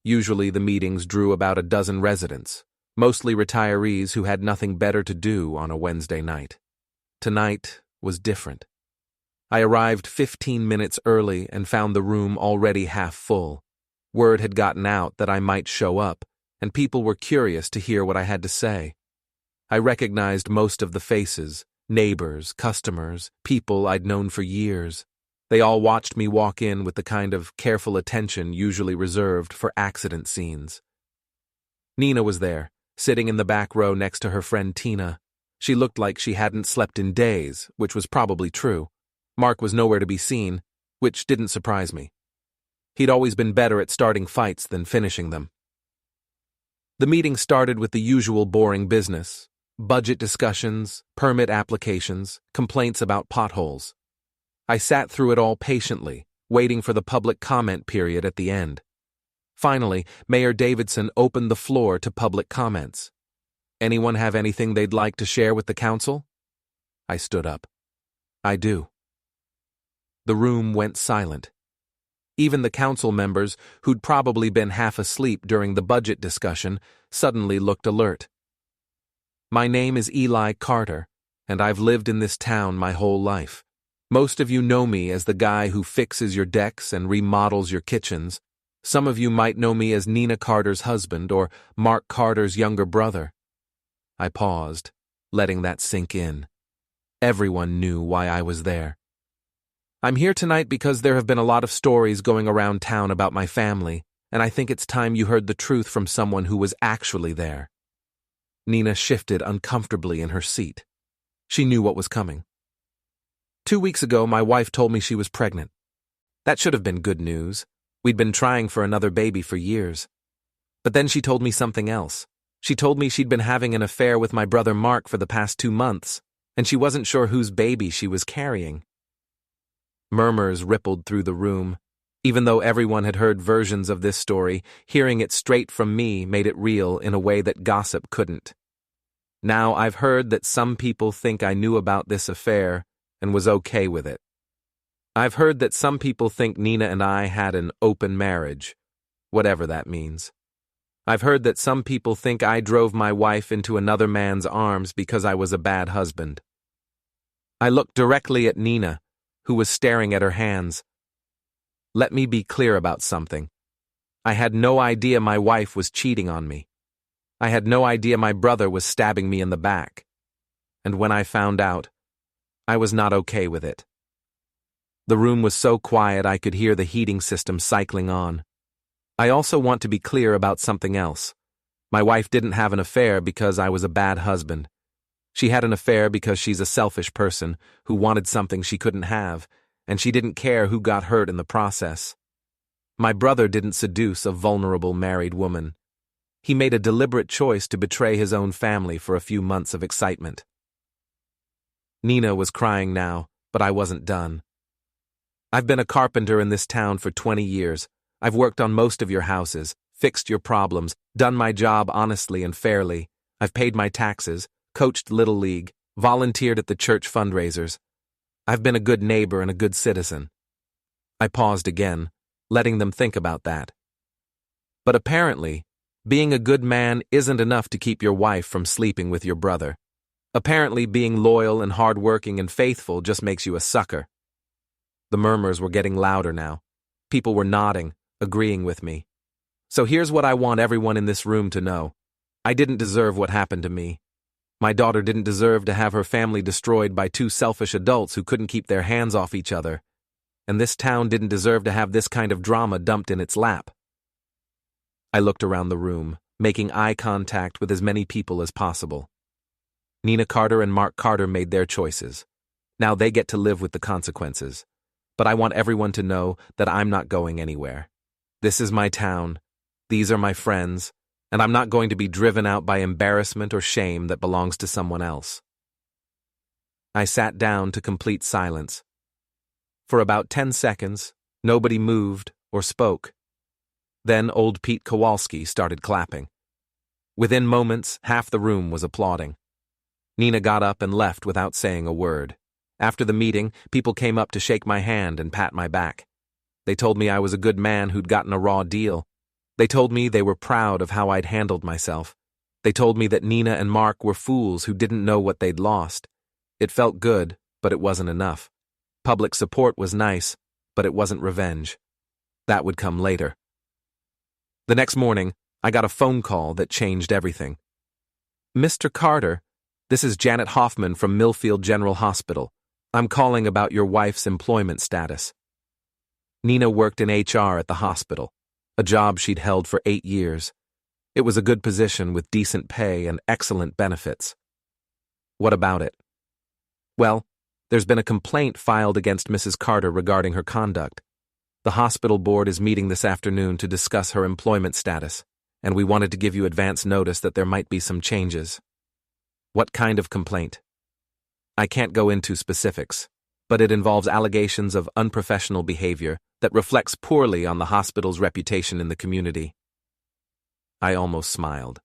Usually the meetings drew about a dozen residents, mostly retirees who had nothing better to do on a Wednesday night. Tonight was different. I arrived 15 minutes early and found the room already half full. Word had gotten out that I might show up, and people were curious to hear what I had to say. I recognized most of the faces, neighbors, customers, people I'd known for years. They all watched me walk in with the kind of careful attention usually reserved for accident scenes. Nina was there, sitting in the back row next to her friend Tina. She looked like she hadn't slept in days, which was probably true. Mark was nowhere to be seen, which didn't surprise me. He'd always been better at starting fights than finishing them. The meeting started with the usual boring business: budget discussions, permit applications, complaints about potholes. I sat through it all patiently, waiting for the public comment period at the end. Finally, Mayor Davidson opened the floor to public comments. Anyone have anything they'd like to share with the council? I stood up. I do. The room went silent. Even the council members, who'd probably been half asleep during the budget discussion, suddenly looked alert. My name is Eliot Carter, and I've lived in this town my whole life. Most of you know me as the guy who fixes your decks and remodels your kitchens. Some of you might know me as Nina Carter's husband or Mark Carter's younger brother. I paused, letting that sink in. Everyone knew why I was there. I'm here tonight because there have been a lot of stories going around town about my family, and I think it's time you heard the truth from someone who was actually there. Nina shifted uncomfortably in her seat. She knew what was coming. 2 weeks ago, my wife told me she was pregnant. That should have been good news. We'd been trying for another baby for years. But then she told me something else. She told me she'd been having an affair with my brother Mark for the past 2 months, and she wasn't sure whose baby she was carrying. Murmurs rippled through the room. Even though everyone had heard versions of this story, hearing it straight from me made it real in a way that gossip couldn't. Now I've heard that some people think I knew about this affair and was okay with it. I've heard that some people think Nina and I had an open marriage, whatever that means. I've heard that some people think I drove my wife into another man's arms because I was a bad husband. I looked directly at Nina, who was staring at her hands. Let me be clear about something. I had no idea my wife was cheating on me. I had no idea my brother was stabbing me in the back. And when I found out, I was not okay with it. The room was so quiet I could hear the heating system cycling on. I also want to be clear about something else. My wife didn't have an affair because I was a bad husband. She had an affair because she's a selfish person who wanted something she couldn't have, and she didn't care who got hurt in the process. My brother didn't seduce a vulnerable married woman. He made a deliberate choice to betray his own family for a few months of excitement. Nina was crying now, but I wasn't done. I've been a carpenter in this town for 20 years. I've worked on most of your houses, fixed your problems, done my job honestly and fairly. I've paid my taxes, coached Little League, volunteered at the church fundraisers. I've been a good neighbor and a good citizen. I paused again, letting them think about that. But apparently, being a good man isn't enough to keep your wife from sleeping with your brother. Apparently, being loyal and hardworking and faithful just makes you a sucker. The murmurs were getting louder now. People were nodding, agreeing with me. So here's what I want everyone in this room to know. I didn't deserve what happened to me. My daughter didn't deserve to have her family destroyed by two selfish adults who couldn't keep their hands off each other. And this town didn't deserve to have this kind of drama dumped in its lap. I looked around the room, making eye contact with as many people as possible. Nina Carter and Mark Carter made their choices. Now they get to live with the consequences. But I want everyone to know that I'm not going anywhere. This is my town. These are my friends. And I'm not going to be driven out by embarrassment or shame that belongs to someone else. I sat down to complete silence. For about 10 seconds, nobody moved or spoke. Then old Pete Kowalski started clapping. Within moments, half the room was applauding. Nina got up and left without saying a word. After the meeting, people came up to shake my hand and pat my back. They told me I was a good man who'd gotten a raw deal. They told me they were proud of how I'd handled myself. They told me that Nina and Mark were fools who didn't know what they'd lost. It felt good, but it wasn't enough. Public support was nice, but it wasn't revenge. That would come later. The next morning, I got a phone call that changed everything. Mr. Carter, this is Janet Hoffman from Millfield General Hospital. I'm calling about your wife's employment status. Nina worked in HR at the hospital, a job she'd held for 8 years. It was a good position with decent pay and excellent benefits. What about it? Well, there's been a complaint filed against Mrs. Carter regarding her conduct. The hospital board is meeting this afternoon to discuss her employment status, and we wanted to give you advance notice that there might be some changes. What kind of complaint? I can't go into specifics, but it involves allegations of unprofessional behavior that reflects poorly on the hospital's reputation in the community. I almost smiled.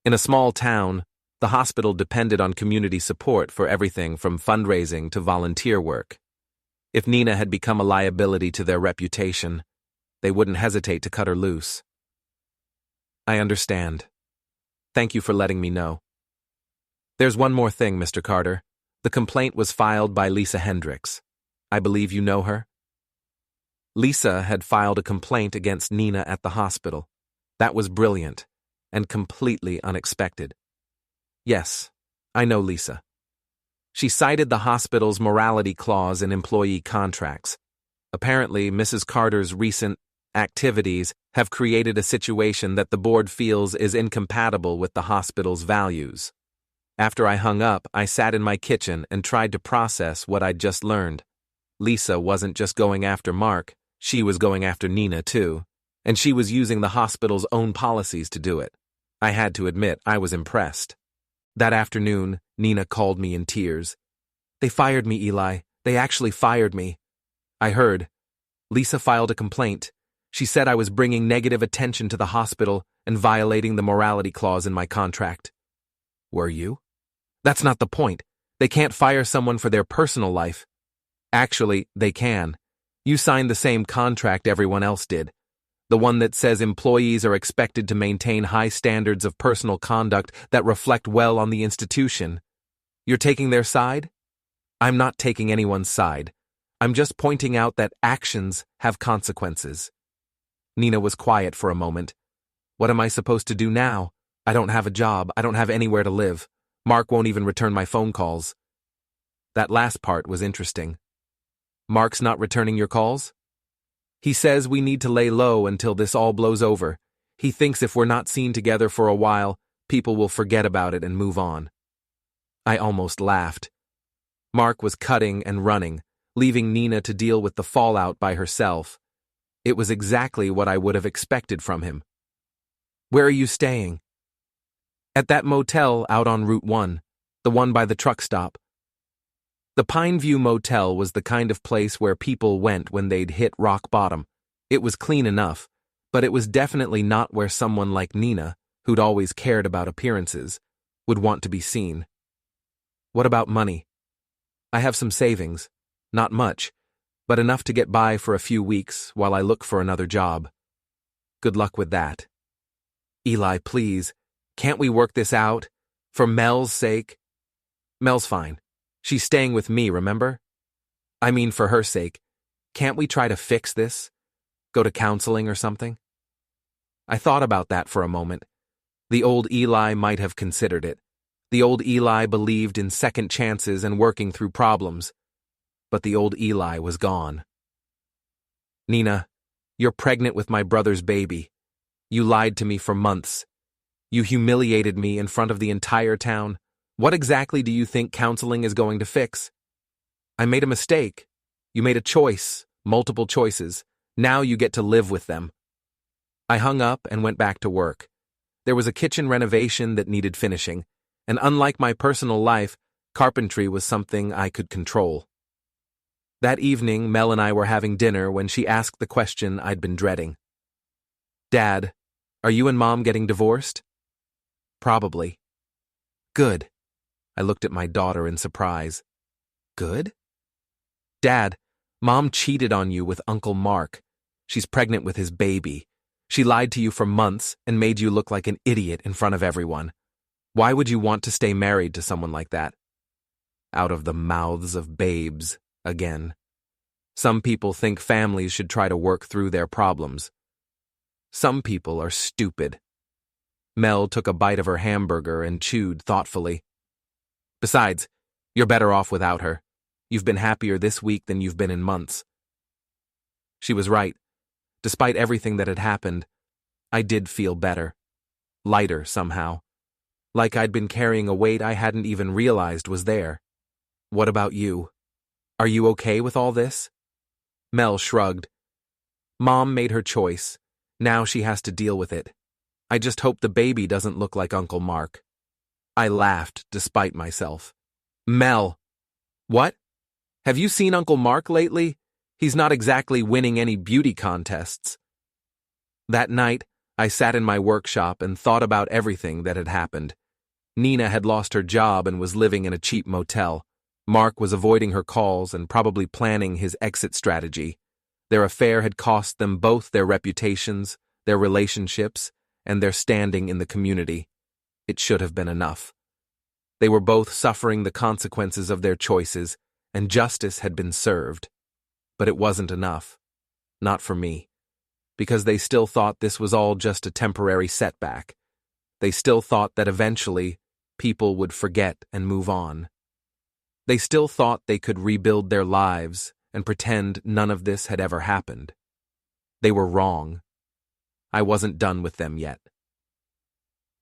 In a small town, the hospital depended on community support for everything from fundraising to volunteer work. If Nina had become a liability to their reputation, they wouldn't hesitate to cut her loose. I understand. Thank you for letting me know. There's one more thing, Mr. Carter. The complaint was filed by Lisa Hendricks. I believe you know her? Lisa had filed a complaint against Nina at the hospital. That was brilliant and completely unexpected. Yes, I know Lisa. She cited the hospital's morality clause in employee contracts. Apparently, Mrs. Carter's recent activities have created a situation that the board feels is incompatible with the hospital's values. After I hung up, I sat in my kitchen and tried to process what I'd just learned. Lisa wasn't just going after Mark, she was going after Nina too, and she was using the hospital's own policies to do it. I had to admit, I was impressed. That afternoon, Nina called me in tears. They fired me, Eli. They actually fired me. I heard. Lisa filed a complaint. She said I was bringing negative attention to the hospital and violating the morality clause in my contract. Were you? That's not the point. They can't fire someone for their personal life. Actually, they can. You signed the same contract everyone else did. The one that says employees are expected to maintain high standards of personal conduct that reflect well on the institution. You're taking their side? I'm not taking anyone's side. I'm just pointing out that actions have consequences. Nina was quiet for a moment. What am I supposed to do now? I don't have a job. I don't have anywhere to live. Mark won't even return my phone calls. That last part was interesting. Mark's not returning your calls? He says we need to lay low until this all blows over. He thinks if we're not seen together for a while, people will forget about it and move on. I almost laughed. Mark was cutting and running, leaving Nina to deal with the fallout by herself. It was exactly what I would have expected from him. "Where are you staying?" "At that motel out on Route 1, the one by the truck stop." The Pineview Motel was the kind of place where people went when they'd hit rock bottom. It was clean enough, but it was definitely not where someone like Nina, who'd always cared about appearances, would want to be seen. "What about money?" "I have some savings. Not much, but enough to get by for a few weeks while I look for another job." "Good luck with that." "Eli, please, can't we work this out? For Mel's sake?" "Mel's fine. She's staying with me, remember? I mean, for her sake. Can't we try to fix this? Go to counseling or something?" I thought about that for a moment. The old Eli might have considered it. The old Eli believed in second chances and working through problems. But the old Eli was gone. "Nina, you're pregnant with my brother's baby. You lied to me for months. You humiliated me in front of the entire town. What exactly do you think counseling is going to fix?" "I made a mistake. You made a choice, multiple choices. Now you get to live with them." I hung up and went back to work. There was a kitchen renovation that needed finishing, and unlike my personal life, carpentry was something I could control. That evening, Mel and I were having dinner when she asked the question I'd been dreading. "Dad, are you and Mom getting divorced?" "Probably." "Good." I looked at my daughter in surprise. "Good?" "Dad, Mom cheated on you with Uncle Mark. She's pregnant with his baby. She lied to you for months and made you look like an idiot in front of everyone. Why would you want to stay married to someone like that?" Out of the mouths of babes, again. Some people think families should try to work through their problems. Some people are stupid. Mel took a bite of her hamburger and chewed thoughtfully. "Besides, you're better off without her. You've been happier this week than you've been in months." She was right. Despite everything that had happened, I did feel better. Lighter somehow. Like I'd been carrying a weight I hadn't even realized was there. "What about you? Are you okay with all this?" Mel shrugged. "Mom made her choice. Now she has to deal with it. I just hope the baby doesn't look like Uncle Mark." I laughed despite myself. "Mel." "What? Have you seen Uncle Mark lately? He's not exactly winning any beauty contests." That night, I sat in my workshop and thought about everything that had happened. Nina had lost her job and was living in a cheap motel. Mark was avoiding her calls and probably planning his exit strategy. Their affair had cost them both their reputations, their relationships, and their standing in the community. It should have been enough. They were both suffering the consequences of their choices, and justice had been served. But it wasn't enough. Not for me. Because they still thought this was all just a temporary setback. They still thought that eventually, people would forget and move on. They still thought they could rebuild their lives and pretend none of this had ever happened. They were wrong. I wasn't done with them yet.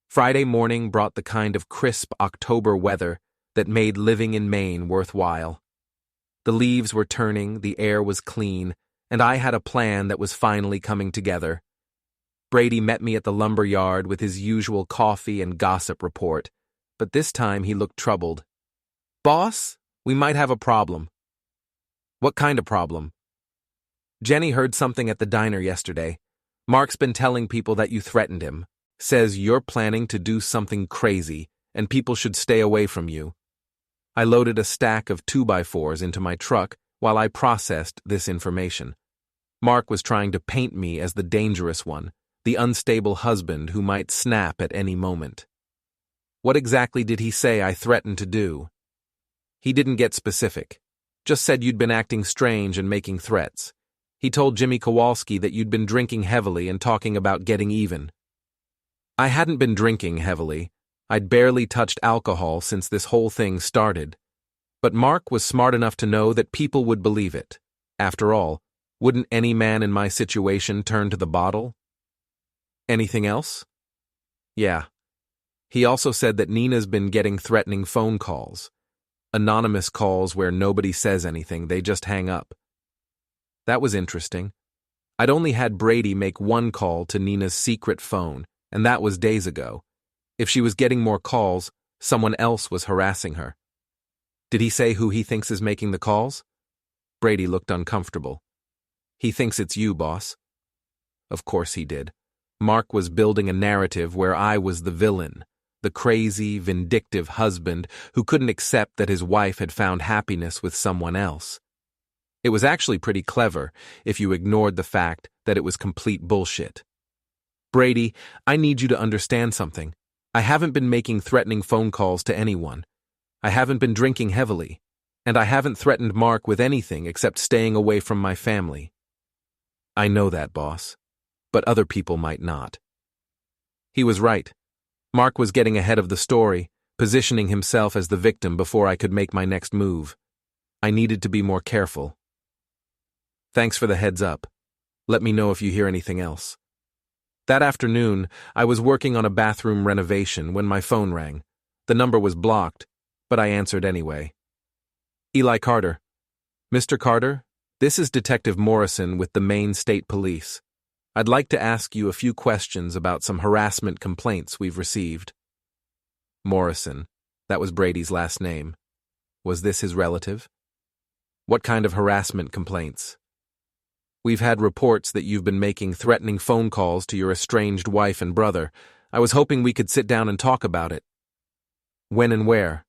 Friday morning brought the kind of crisp October weather that made living in Maine worthwhile. The leaves were turning, the air was clean, and I had a plan that was finally coming together. Brady met me at the lumber yard with his usual coffee and gossip report, but this time he looked troubled. "Boss, we might have a problem." "What kind of problem?" "Jenny heard something at the diner yesterday. Mark's been telling people that you threatened him. Says you're planning to do something crazy, and people should stay away from you." I loaded a stack of 2x4s into my truck while I processed this information. Mark was trying to paint me as the dangerous one, the unstable husband who might snap at any moment. What exactly did he say I threatened to do? He didn't get specific. Just said you'd been acting strange and making threats. He told Jimmy Kowalski that you'd been drinking heavily and talking about getting even. I hadn't been drinking heavily. I'd barely touched alcohol since this whole thing started. But Mark was smart enough to know that people would believe it. After all, wouldn't any man in my situation turn to the bottle? Anything else? Yeah. He also said that Nina's been getting threatening phone calls. Anonymous calls where nobody says anything, they just hang up. That was interesting. I'd only had Brady make one call to Nina's secret phone, and that was days ago. If she was getting more calls, someone else was harassing her. Did he say who he thinks is making the calls? Brady looked uncomfortable. He thinks it's you, boss. Of course he did. Mark was building a narrative where I was the villain, the crazy, vindictive husband who couldn't accept that his wife had found happiness with someone else. It was actually pretty clever if you ignored the fact that it was complete bullshit. Brady, I need you to understand something. I haven't been making threatening phone calls to anyone. I haven't been drinking heavily, and I haven't threatened Mark with anything except staying away from my family. I know that, boss, but other people might not. He was right. Mark was getting ahead of the story, positioning himself as the victim before I could make my next move. I needed to be more careful. Thanks for the heads up. Let me know if you hear anything else. That afternoon, I was working on a bathroom renovation when my phone rang. The number was blocked, but I answered anyway. Eli Carter. Mr. Carter, this is Detective Morrison with the Maine State Police. I'd like to ask you a few questions about some harassment complaints we've received. Morrison. That was Brady's last name. Was this his relative? What kind of harassment complaints? We've had reports that you've been making threatening phone calls to your estranged wife and brother. I was hoping we could sit down and talk about it. When and where?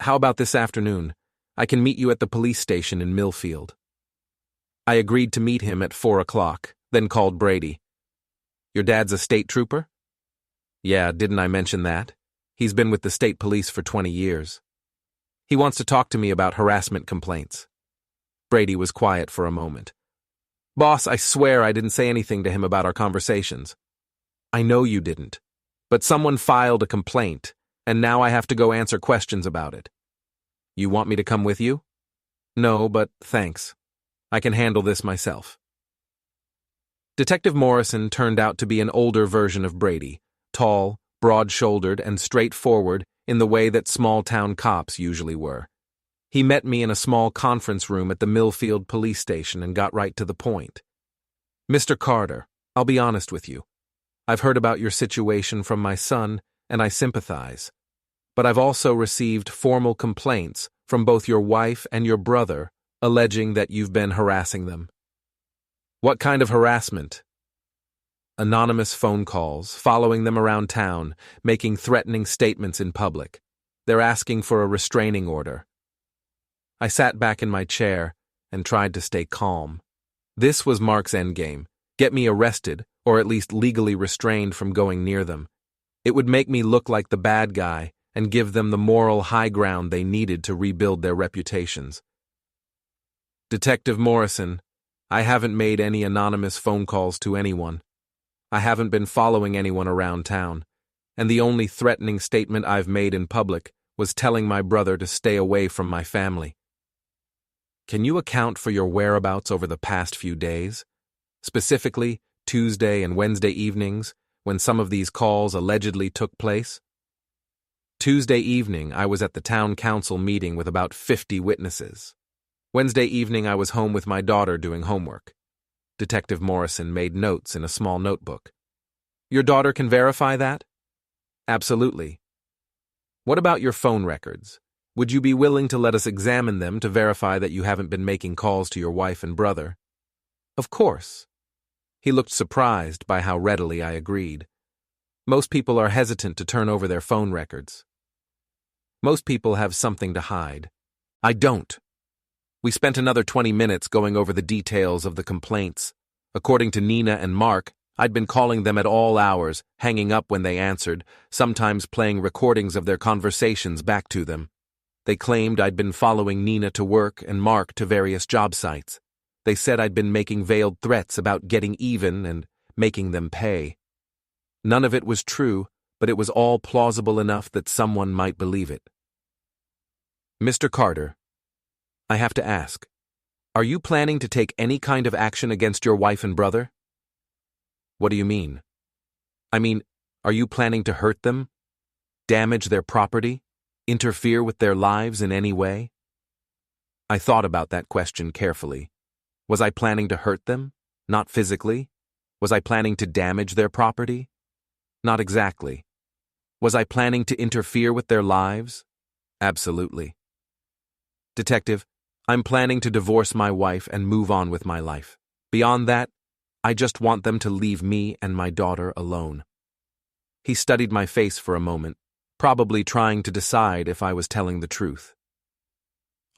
How about this afternoon? I can meet you at the police station in Millfield. I agreed to meet him at 4 o'clock, then called Brady. Your dad's a state trooper? Yeah, didn't I mention that? He's been with the state police for 20 years. He wants to talk to me about harassment complaints. Brady was quiet for a moment. Boss, I swear I didn't say anything to him about our conversations. I know you didn't, but someone filed a complaint, and now I have to go answer questions about it. You want me to come with you? No, but thanks. I can handle this myself. Detective Morrison turned out to be an older version of Brady, tall, broad-shouldered, and straightforward in the way that small-town cops usually were. He met me in a small conference room at the Millfield police station and got right to the point. Mr. Carter, I'll be honest with you. I've heard about your situation from my son, and I sympathize. But I've also received formal complaints from both your wife and your brother alleging that you've been harassing them. What kind of harassment? Anonymous phone calls, following them around town, making threatening statements in public. They're asking for a restraining order. I sat back in my chair and tried to stay calm. This was Mark's endgame: get me arrested, or at least legally restrained from going near them. It would make me look like the bad guy and give them the moral high ground they needed to rebuild their reputations. Detective Morrison, I haven't made any anonymous phone calls to anyone. I haven't been following anyone around town, and the only threatening statement I've made in public was telling my brother to stay away from my family. Can you account for your whereabouts over the past few days? Specifically, Tuesday and Wednesday evenings, when some of these calls allegedly took place? Tuesday evening, I was at the town council meeting with about 50 witnesses. Wednesday evening, I was home with my daughter doing homework. Detective Morrison made notes in a small notebook. Your daughter can verify that? Absolutely. What about your phone records? Would you be willing to let us examine them to verify that you haven't been making calls to your wife and brother? Of course. He looked surprised by how readily I agreed. Most people are hesitant to turn over their phone records. Most people have something to hide. I don't. We spent another 20 minutes going over the details of the complaints. According to Nina and Mark, I'd been calling them at all hours, hanging up when they answered, sometimes playing recordings of their conversations back to them. They claimed I'd been following Nina to work and Mark to various job sites. They said I'd been making veiled threats about getting even and making them pay. None of it was true, but it was all plausible enough that someone might believe it. Mr. Carter, I have to ask, are you planning to take any kind of action against your wife and brother? What do you mean? I mean, are you planning to hurt them? Damage their property? Interfere with their lives in any way? I thought about that question carefully. Was I planning to hurt them? Not physically. Was I planning to damage their property? Not exactly. Was I planning to interfere with their lives? Absolutely. Detective, I'm planning to divorce my wife and move on with my life. Beyond that, I just want them to leave me and my daughter alone. He studied my face for a moment, probably trying to decide if I was telling the truth.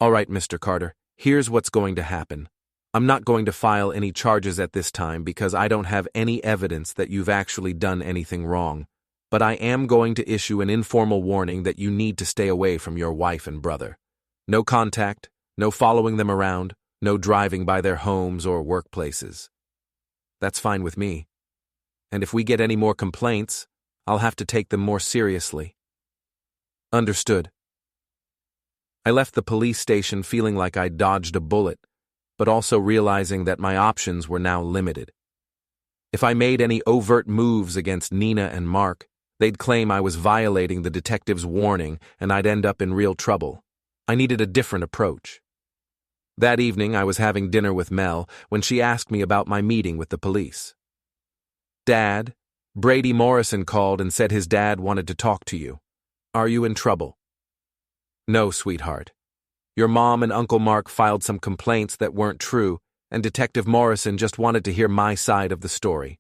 All right, Mr. Carter, here's what's going to happen. I'm not going to file any charges at this time because I don't have any evidence that you've actually done anything wrong, but I am going to issue an informal warning that you need to stay away from your wife and brother. No contact, no following them around, no driving by their homes or workplaces. That's fine with me. And if we get any more complaints, I'll have to take them more seriously. Understood. I left the police station feeling like I dodged a bullet, but also realizing that my options were now limited. If I made any overt moves against Nina and Mark, they'd claim I was violating the detective's warning and I'd end up in real trouble. I needed a different approach. That evening, I was having dinner with Mel when she asked me about my meeting with the police. Dad, Brady Morrison called and said his dad wanted to talk to you. Are you in trouble? No, sweetheart. Your mom and Uncle Mark filed some complaints that weren't true, and Detective Morrison just wanted to hear my side of the story.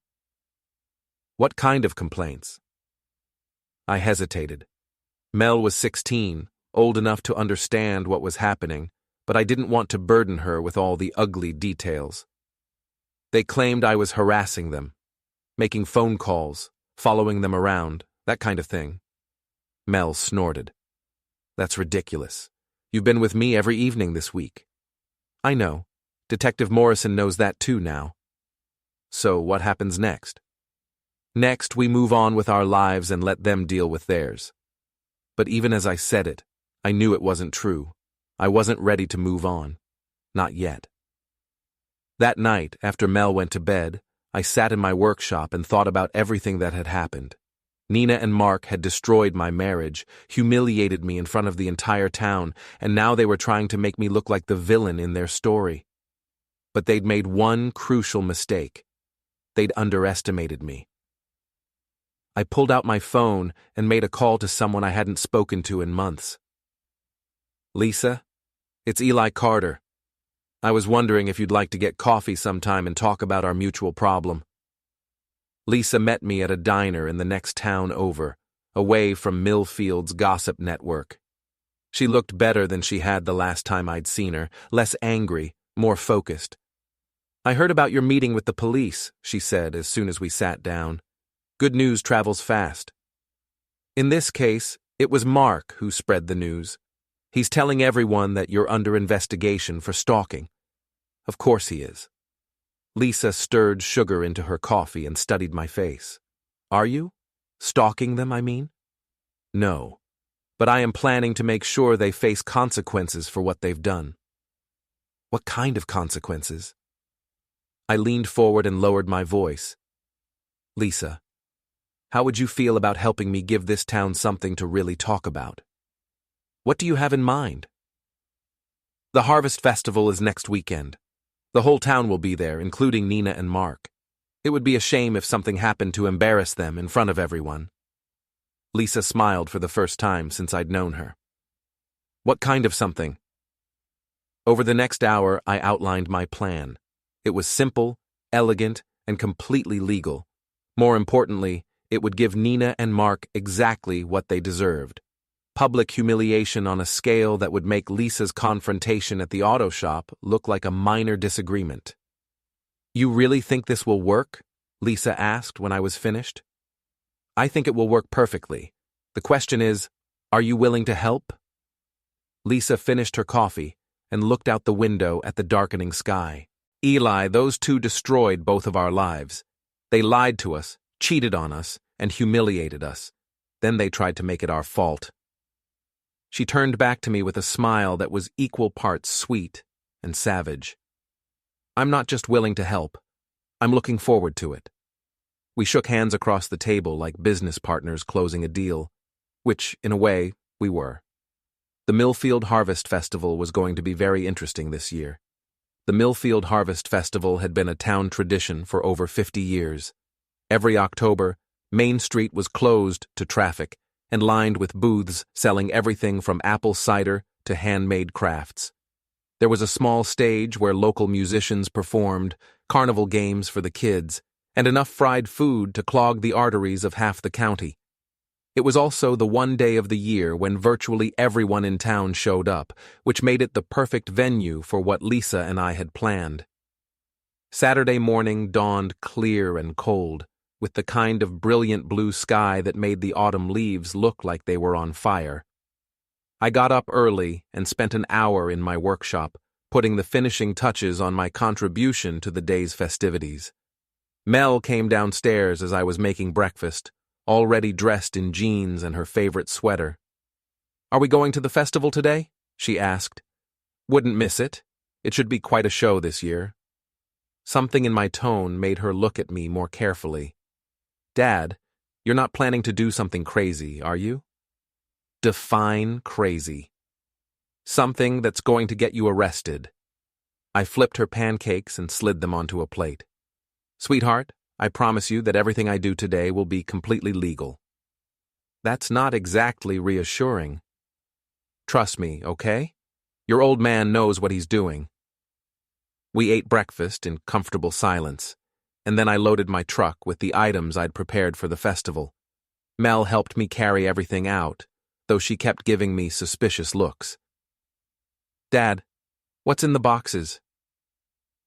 What kind of complaints? I hesitated. Mel was 16, old enough to understand what was happening, but I didn't want to burden her with all the ugly details. They claimed I was harassing them, making phone calls, following them around, that kind of thing. Mel snorted. That's ridiculous. You've been with me every evening this week. I know. Detective Morrison knows that too now. So what happens next? Next, we move on with our lives and let them deal with theirs. But even as I said it, I knew it wasn't true. I wasn't ready to move on. Not yet. That night, after Mel went to bed, I sat in my workshop and thought about everything that had happened. Nina and Mark had destroyed my marriage, humiliated me in front of the entire town, and now they were trying to make me look like the villain in their story. But they'd made one crucial mistake. They'd underestimated me. I pulled out my phone and made a call to someone I hadn't spoken to in months. Lisa, it's Eli Carter. I was wondering if you'd like to get coffee sometime and talk about our mutual problem. Lisa met me at a diner in the next town over, away from Millfield's gossip network. She looked better than she had the last time I'd seen her, less angry, more focused. I heard about your meeting with the police, she said as soon as we sat down. Good news travels fast. In this case, it was Mark who spread the news. He's telling everyone that you're under investigation for stalking. Of course he is. Lisa stirred sugar into her coffee and studied my face. Are you? Stalking them, I mean? No. But I am planning to make sure they face consequences for what they've done. What kind of consequences? I leaned forward and lowered my voice. Lisa, how would you feel about helping me give this town something to really talk about? What do you have in mind? The Harvest Festival is next weekend. The whole town will be there, including Nina and Mark. It would be a shame if something happened to embarrass them in front of everyone. Lisa smiled for the first time since I'd known her. What kind of something? Over the next hour, I outlined my plan. It was simple, elegant, and completely legal. More importantly, it would give Nina and Mark exactly what they deserved. Public humiliation on a scale that would make Lisa's confrontation at the auto shop look like a minor disagreement. You really think this will work? Lisa asked when I was finished. I think it will work perfectly. The question is, are you willing to help? Lisa finished her coffee and looked out the window at the darkening sky. Eli, those two destroyed both of our lives. They lied to us, cheated on us, and humiliated us. Then they tried to make it our fault. She turned back to me with a smile that was equal parts sweet and savage. I'm not just willing to help. I'm looking forward to it. We shook hands across the table like business partners closing a deal, which, in a way, we were. The Millfield Harvest Festival was going to be very interesting this year. The Millfield Harvest Festival had been a town tradition for over 50 years. Every October, Main Street was closed to traffic and lined with booths selling everything from apple cider to handmade crafts. There was a small stage where local musicians performed, carnival games for the kids, and enough fried food to clog the arteries of half the county. It was also the one day of the year when virtually everyone in town showed up, which made it the perfect venue for what Lisa and I had planned. Saturday morning dawned clear and cold, with the kind of brilliant blue sky that made the autumn leaves look like they were on fire. I got up early and spent an hour in my workshop, putting the finishing touches on my contribution to the day's festivities. Mel came downstairs as I was making breakfast, already dressed in jeans and her favorite sweater. "Are we going to the festival today?" she asked. "Wouldn't miss it. It should be quite a show this year." Something in my tone made her look at me more carefully. "Dad, you're not planning to do something crazy, are you?" Define crazy. "Something that's going to get you arrested." I flipped her pancakes and slid them onto a plate. "Sweetheart, I promise you that everything I do today will be completely legal." "That's not exactly reassuring." "Trust me, okay? Your old man knows what he's doing." We ate breakfast in comfortable silence, and then I loaded my truck with the items I'd prepared for the festival. Mel helped me carry everything out, though she kept giving me suspicious looks. "Dad, what's in the boxes?"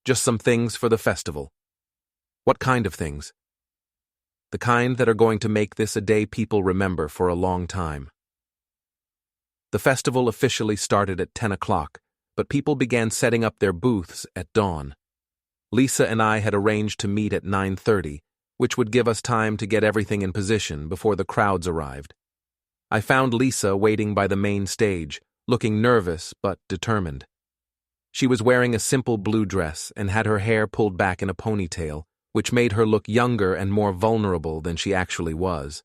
"Just some things for the festival." "What kind of things?" "The kind that are going to make this a day people remember for a long time." The festival officially started at 10 o'clock, but people began setting up their booths at dawn. Lisa and I had arranged to meet at 9:30, which would give us time to get everything in position before the crowds arrived. I found Lisa waiting by the main stage, looking nervous but determined. She was wearing a simple blue dress and had her hair pulled back in a ponytail, which made her look younger and more vulnerable than she actually was.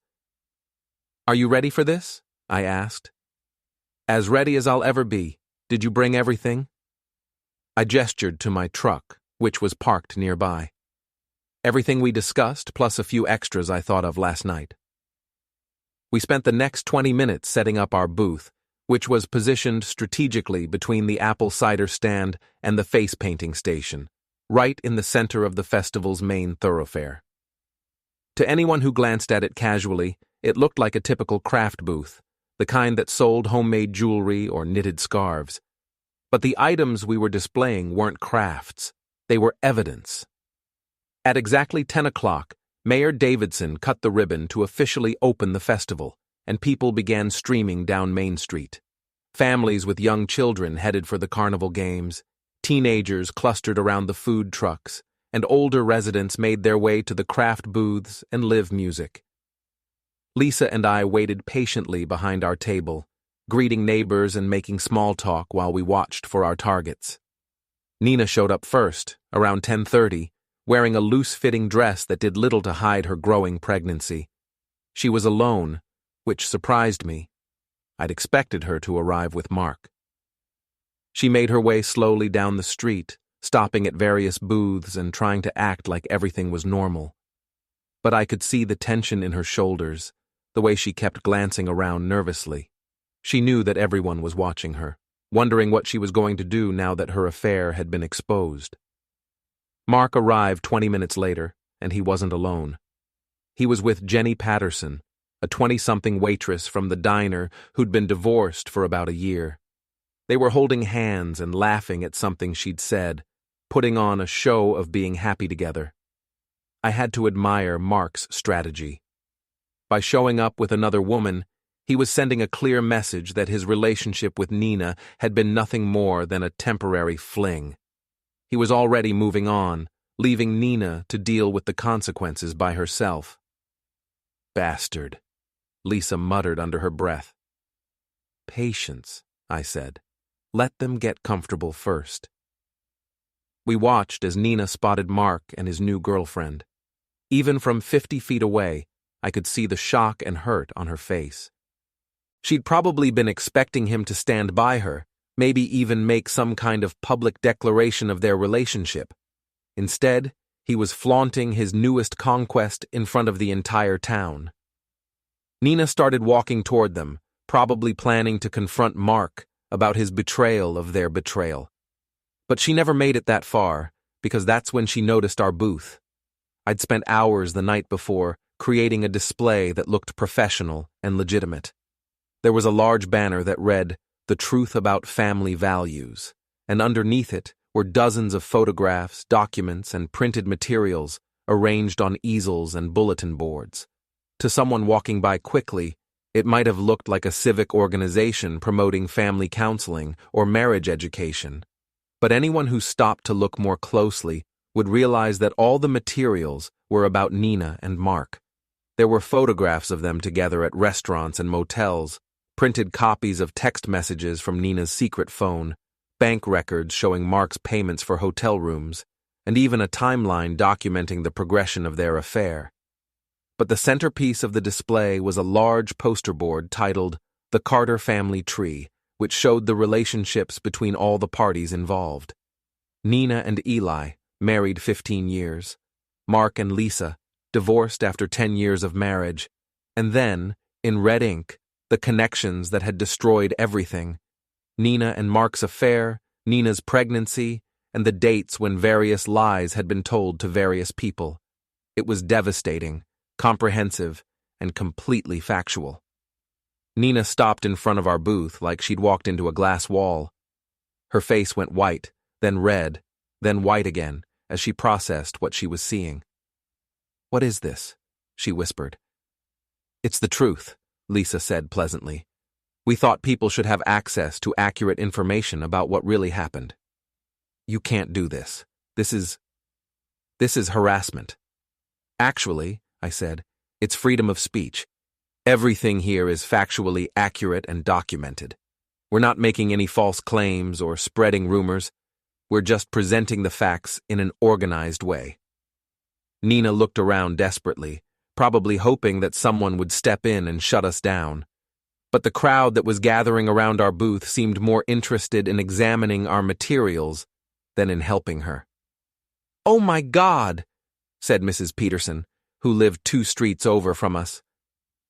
"Are you ready for this?" I asked. "As ready as I'll ever be. Did you bring everything?" I gestured to my truck, which was parked nearby. "Everything we discussed, plus a few extras I thought of last night." We spent the next 20 minutes setting up our booth, which was positioned strategically between the apple cider stand and the face painting station, right in the center of the festival's main thoroughfare. To anyone who glanced at it casually, it looked like a typical craft booth, the kind that sold homemade jewelry or knitted scarves. But the items we were displaying weren't crafts, they were evidence. At exactly 10 o'clock, Mayor Davidson cut the ribbon to officially open the festival, and people began streaming down Main Street. Families with young children headed for the carnival games, teenagers clustered around the food trucks, and older residents made their way to the craft booths and live music. Lisa and I waited patiently behind our table, greeting neighbors and making small talk while we watched for our targets. Nina showed up first, around 10:30, wearing a loose-fitting dress that did little to hide her growing pregnancy. She was alone, which surprised me. I'd expected her to arrive with Mark. She made her way slowly down the street, stopping at various booths and trying to act like everything was normal. But I could see the tension in her shoulders, the way she kept glancing around nervously. She knew that everyone was watching her, wondering what she was going to do now that her affair had been exposed. Mark arrived 20 minutes later, and he wasn't alone. He was with Jenny Patterson, a 20-something waitress from the diner who'd been divorced for about a year. They were holding hands and laughing at something she'd said, putting on a show of being happy together. I had to admire Mark's strategy. By showing up with another woman, he was sending a clear message that his relationship with Nina had been nothing more than a temporary fling. He was already moving on, leaving Nina to deal with the consequences by herself. "Bastard," Lisa muttered under her breath. "Patience," I said. "Let them get comfortable first." We watched as Nina spotted Mark and his new girlfriend. Even from 50 feet away, I could see the shock and hurt on her face. She'd probably been expecting him to stand by her, maybe even make some kind of public declaration of their relationship. Instead, he was flaunting his newest conquest in front of the entire town. Nina started walking toward them, probably planning to confront Mark about his betrayal of their betrayal. But she never made it that far, because that's when she noticed our booth. I'd spent hours the night before creating a display that looked professional and legitimate. There was a large banner that read, "The Truth About Family Values," and underneath it were dozens of photographs, documents, and printed materials arranged on easels and bulletin boards. To someone walking by quickly, it might have looked like a civic organization promoting family counseling or marriage education. But anyone who stopped to look more closely would realize that all the materials were about Nina and Mark. There were photographs of them together at restaurants and motels, printed copies of text messages from Nina's secret phone, bank records showing Mark's payments for hotel rooms, and even a timeline documenting the progression of their affair. But the centerpiece of the display was a large poster board titled "The Carter Family Tree," which showed the relationships between all the parties involved. Nina and Eli, married 15 years. Mark and Lisa, divorced after 10 years of marriage. And then, in red ink, the connections that had destroyed everything. Nina and Mark's affair, Nina's pregnancy, and the dates when various lies had been told to various people. It was devastating, comprehensive, and completely factual. Nina stopped in front of our booth like she'd walked into a glass wall. Her face went white, then red, then white again, as she processed what she was seeing. "What is this?" she whispered. "It's the truth," Lisa said pleasantly. "We thought people should have access to accurate information about what really happened." "You can't do this. This is harassment." "Actually," I said, "it's freedom of speech. Everything here is factually accurate and documented. We're not making any false claims or spreading rumors. We're just presenting the facts in an organized way." Nina looked around desperately, probably hoping that someone would step in and shut us down. But the crowd that was gathering around our booth seemed more interested in examining our materials than in helping her. "Oh my God," said Mrs. Peterson, who lived 2 streets over from us.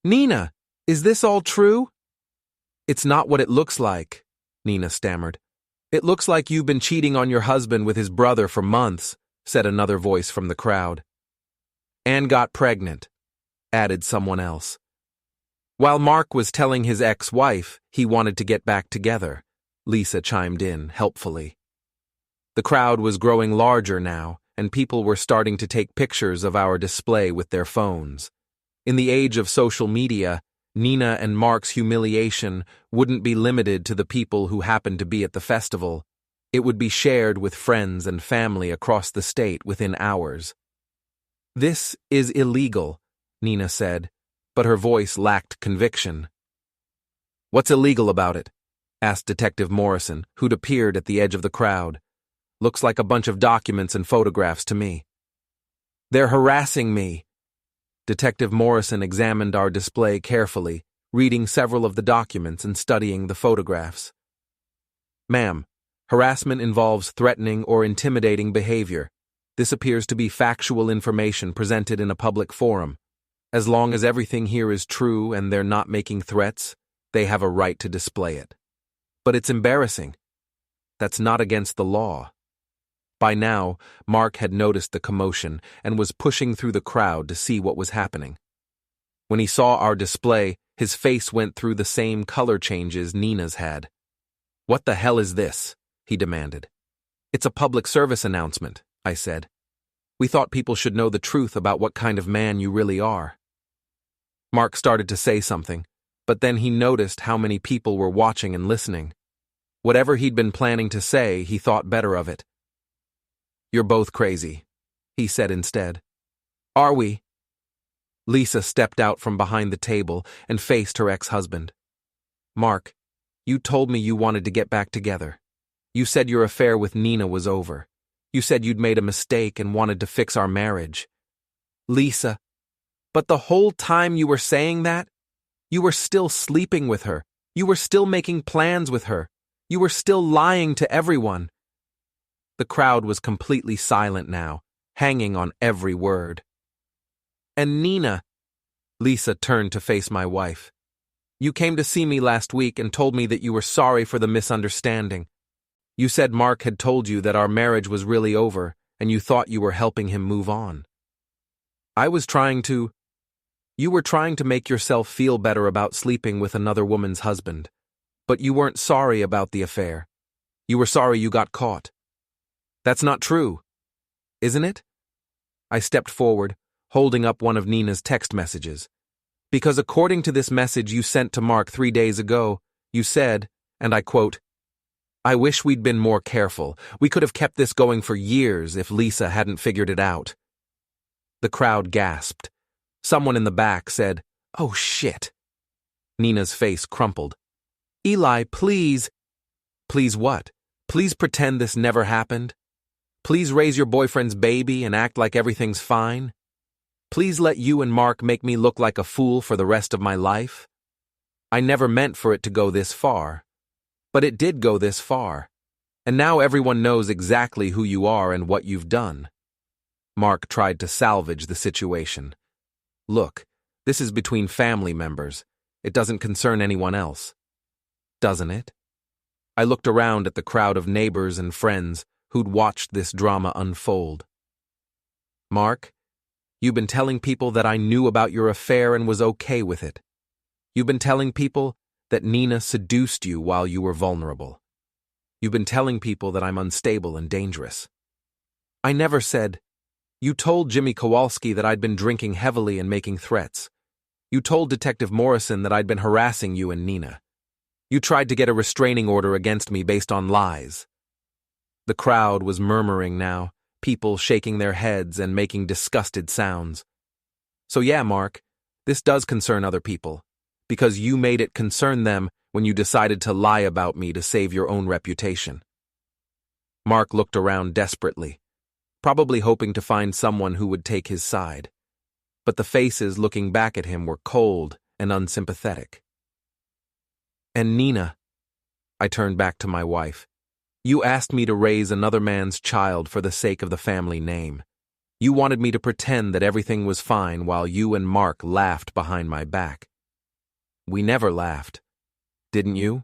"Nina, is this all true?" "It's not what it looks like," Nina stammered. "It looks like you've been cheating on your husband with his brother for months," said another voice from the crowd. "And got pregnant," added someone else. "While Mark was telling his ex-wife he wanted to get back together," Lisa chimed in helpfully. The crowd was growing larger now, and people were starting to take pictures of our display with their phones. In the age of social media, Nina and Mark's humiliation wouldn't be limited to the people who happened to be at the festival. It would be shared with friends and family across the state within hours. "This is illegal," Nina said, but her voice lacked conviction. "What's illegal about it?" asked Detective Morrison, who'd appeared at the edge of the crowd. "Looks like a bunch of documents and photographs to me." "They're harassing me." Detective Morrison examined our display carefully, reading several of the documents and studying the photographs. "Ma'am, harassment involves threatening or intimidating behavior. This appears to be factual information presented in a public forum. As long as everything here is true and they're not making threats, they have a right to display it. But it's embarrassing. That's not against the law." By now, Mark had noticed the commotion and was pushing through the crowd to see what was happening. When he saw our display, his face went through the same color changes Nina's had. "What the hell is this?" he demanded. "It's a public service announcement," I said. "We thought people should know the truth about what kind of man you really are." Mark started to say something, but then he noticed how many people were watching and listening. Whatever he'd been planning to say, he thought better of it. "You're both crazy," he said instead. "Are we?" Lisa stepped out from behind the table and faced her ex-husband. "Mark, you told me you wanted to get back together. You said your affair with Nina was over. You said you'd made a mistake and wanted to fix our marriage." "Lisa, but the whole time you were saying that, You were still sleeping with her. You were still making plans with her. You were still lying to everyone. The crowd was completely silent now, hanging on every word. And Nina, Lisa turned to face my wife. You came to see me last week and told me that you were sorry for the misunderstanding. You said Mark had told you that our marriage was really over and you thought you were helping him move on. You were trying to make yourself feel better about sleeping with another woman's husband, but you weren't sorry about the affair. You were sorry you got caught. That's not true, isn't it? I stepped forward, holding up one of Nina's text messages. Because according to this message you sent to Mark 3 days ago, you said, and I quote, "I wish we'd been more careful. We could have kept this going for years if Lisa hadn't figured it out." The crowd gasped. Someone in the back said, "Oh shit." Nina's face crumpled. "Eli, please." "Please what? Please pretend this never happened? Please raise your boyfriend's baby and act like everything's fine? Please let you and Mark make me look like a fool for the rest of my life? I never meant for it to go this far. But it did go this far. And now everyone knows exactly who you are and what you've done." Mark tried to salvage the situation. "Look, this is between family members. It doesn't concern anyone else." "Doesn't it?" I looked around at the crowd of neighbors and friends who'd watched this drama unfold. "Mark, you've been telling people that I knew about your affair and was okay with it. You've been telling people that Nina seduced you while you were vulnerable. You've been telling people that I'm unstable and dangerous. I never said. You told Jimmy Kowalski that I'd been drinking heavily and making threats. You told Detective Morrison that I'd been harassing you and Nina. You tried to get a restraining order against me based on lies." The crowd was murmuring now, people shaking their heads and making disgusted sounds. "So yeah, Mark, this does concern other people, because you made it concern them when you decided to lie about me to save your own reputation." Mark looked around desperately, probably hoping to find someone who would take his side. But the faces looking back at him were cold and unsympathetic. "And Nina," I turned back to my wife, "you asked me to raise another man's child for the sake of the family name. You wanted me to pretend that everything was fine while you and Mark laughed behind my back. We never laughed. Didn't you?"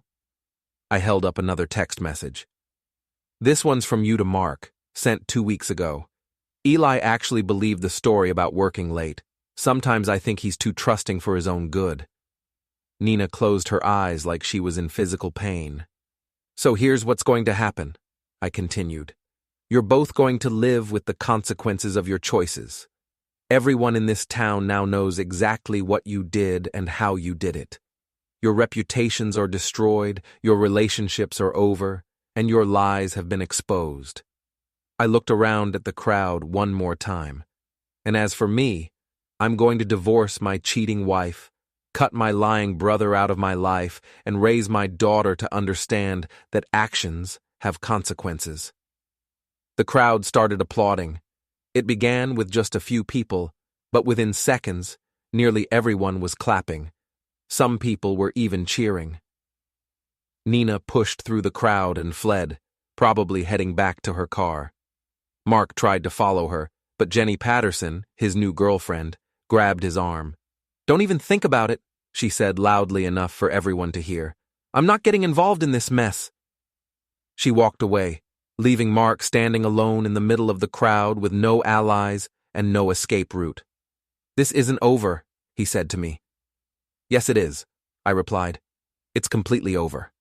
I held up another text message. "This one's from you to Mark, sent 2 weeks ago. Eli actually believed the story about working late. Sometimes I think he's too trusting for his own good." Nina closed her eyes like she was in physical pain. "So here's what's going to happen," I continued. "You're both going to live with the consequences of your choices. Everyone in this town now knows exactly what you did and how you did it. Your reputations are destroyed, your relationships are over, and your lies have been exposed." I looked around at the crowd one more time. "And as for me, I'm going to divorce my cheating wife, cut my lying brother out of my life, and raise my daughter to understand that actions have consequences." The crowd started applauding. It began with just a few people, but within seconds, nearly everyone was clapping. Some people were even cheering. Nina pushed through the crowd and fled, probably heading back to her car. Mark tried to follow her, but Jenny Patterson, his new girlfriend, grabbed his arm. "Don't even think about it," she said loudly enough for everyone to hear. "I'm not getting involved in this mess." She walked away, leaving Mark standing alone in the middle of the crowd with no allies and no escape route. "This isn't over," he said to me. "Yes, it is," I replied. "It's completely over."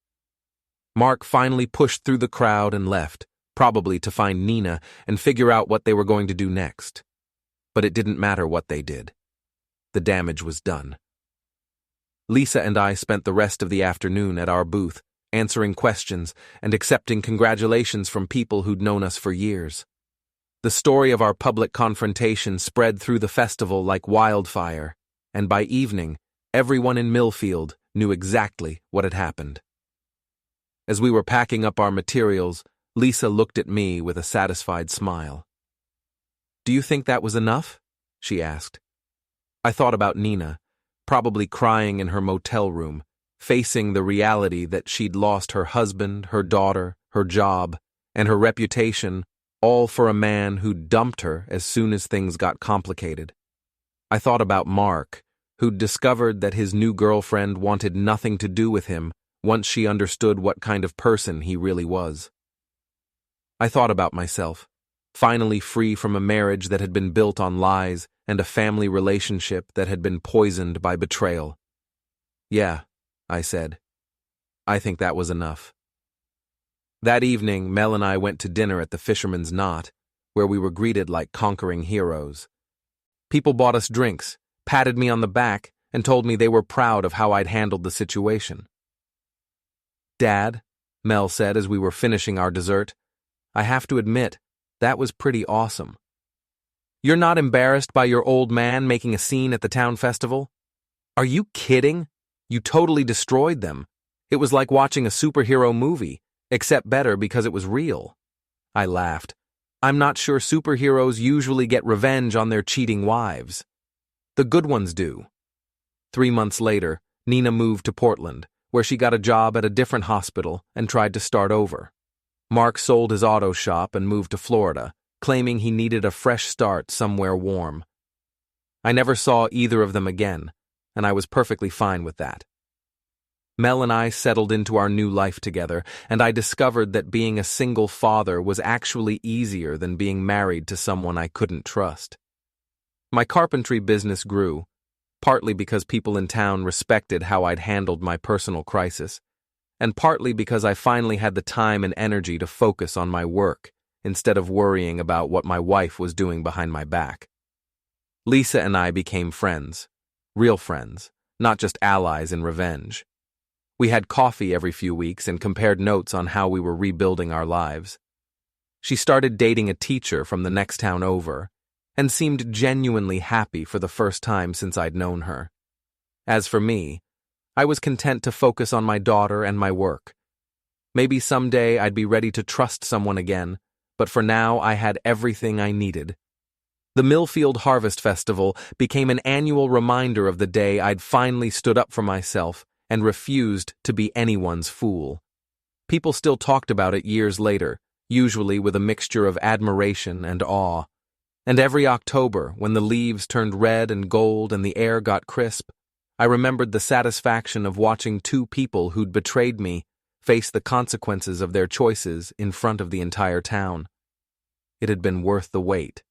Mark finally pushed through the crowd and left, probably to find Nina and figure out what they were going to do next. But it didn't matter what they did. The damage was done. Lisa and I spent the rest of the afternoon at our booth, answering questions and accepting congratulations from people who'd known us for years. The story of our public confrontation spread through the festival like wildfire, and by evening, everyone in Millfield knew exactly what had happened. As we were packing up our materials, Lisa looked at me with a satisfied smile. "Do you think that was enough?" she asked. I thought about Nina, probably crying in her motel room, facing the reality that she'd lost her husband, her daughter, her job, and her reputation, all for a man who dumped her as soon as things got complicated. I thought about Mark, who'd discovered that his new girlfriend wanted nothing to do with him once she understood what kind of person he really was. I thought about myself, finally free from a marriage that had been built on lies and a family relationship that had been poisoned by betrayal. Yeah, I said. I think that was enough. That evening, Mel and I went to dinner at the Fisherman's Knot, where we were greeted like conquering heroes. People bought us drinks, patted me on the back, and told me they were proud of how I'd handled the situation. "Dad," Mel said as we were finishing our dessert, "I have to admit, that was pretty awesome. You're not embarrassed by your old man making a scene at the town festival? Are you kidding? You totally destroyed them. It was like watching a superhero movie, except better because it was real." I laughed. "I'm not sure superheroes usually get revenge on their cheating wives. The good ones do." 3 months later, Nina moved to Portland, where she got a job at a different hospital and tried to start over. Mark sold his auto shop and moved to Florida, claiming he needed a fresh start somewhere warm. I never saw either of them again, and I was perfectly fine with that. Mel and I settled into our new life together, and I discovered that being a single father was actually easier than being married to someone I couldn't trust. My carpentry business grew, partly because people in town respected how I'd handled my personal crisis, and partly because I finally had the time and energy to focus on my work instead of worrying about what my wife was doing behind my back. Lisa and I became friends, real friends, not just allies in revenge. We had coffee every few weeks and compared notes on how we were rebuilding our lives. She started dating a teacher from the next town over, and seemed genuinely happy for the first time since I'd known her. As for me, I was content to focus on my daughter and my work. Maybe someday I'd be ready to trust someone again, but for now I had everything I needed. The Millfield Harvest Festival became an annual reminder of the day I'd finally stood up for myself and refused to be anyone's fool. People still talked about it years later, usually with a mixture of admiration and awe. And every October, when the leaves turned red and gold and the air got crisp, I remembered the satisfaction of watching two people who'd betrayed me face the consequences of their choices in front of the entire town. It had been worth the wait.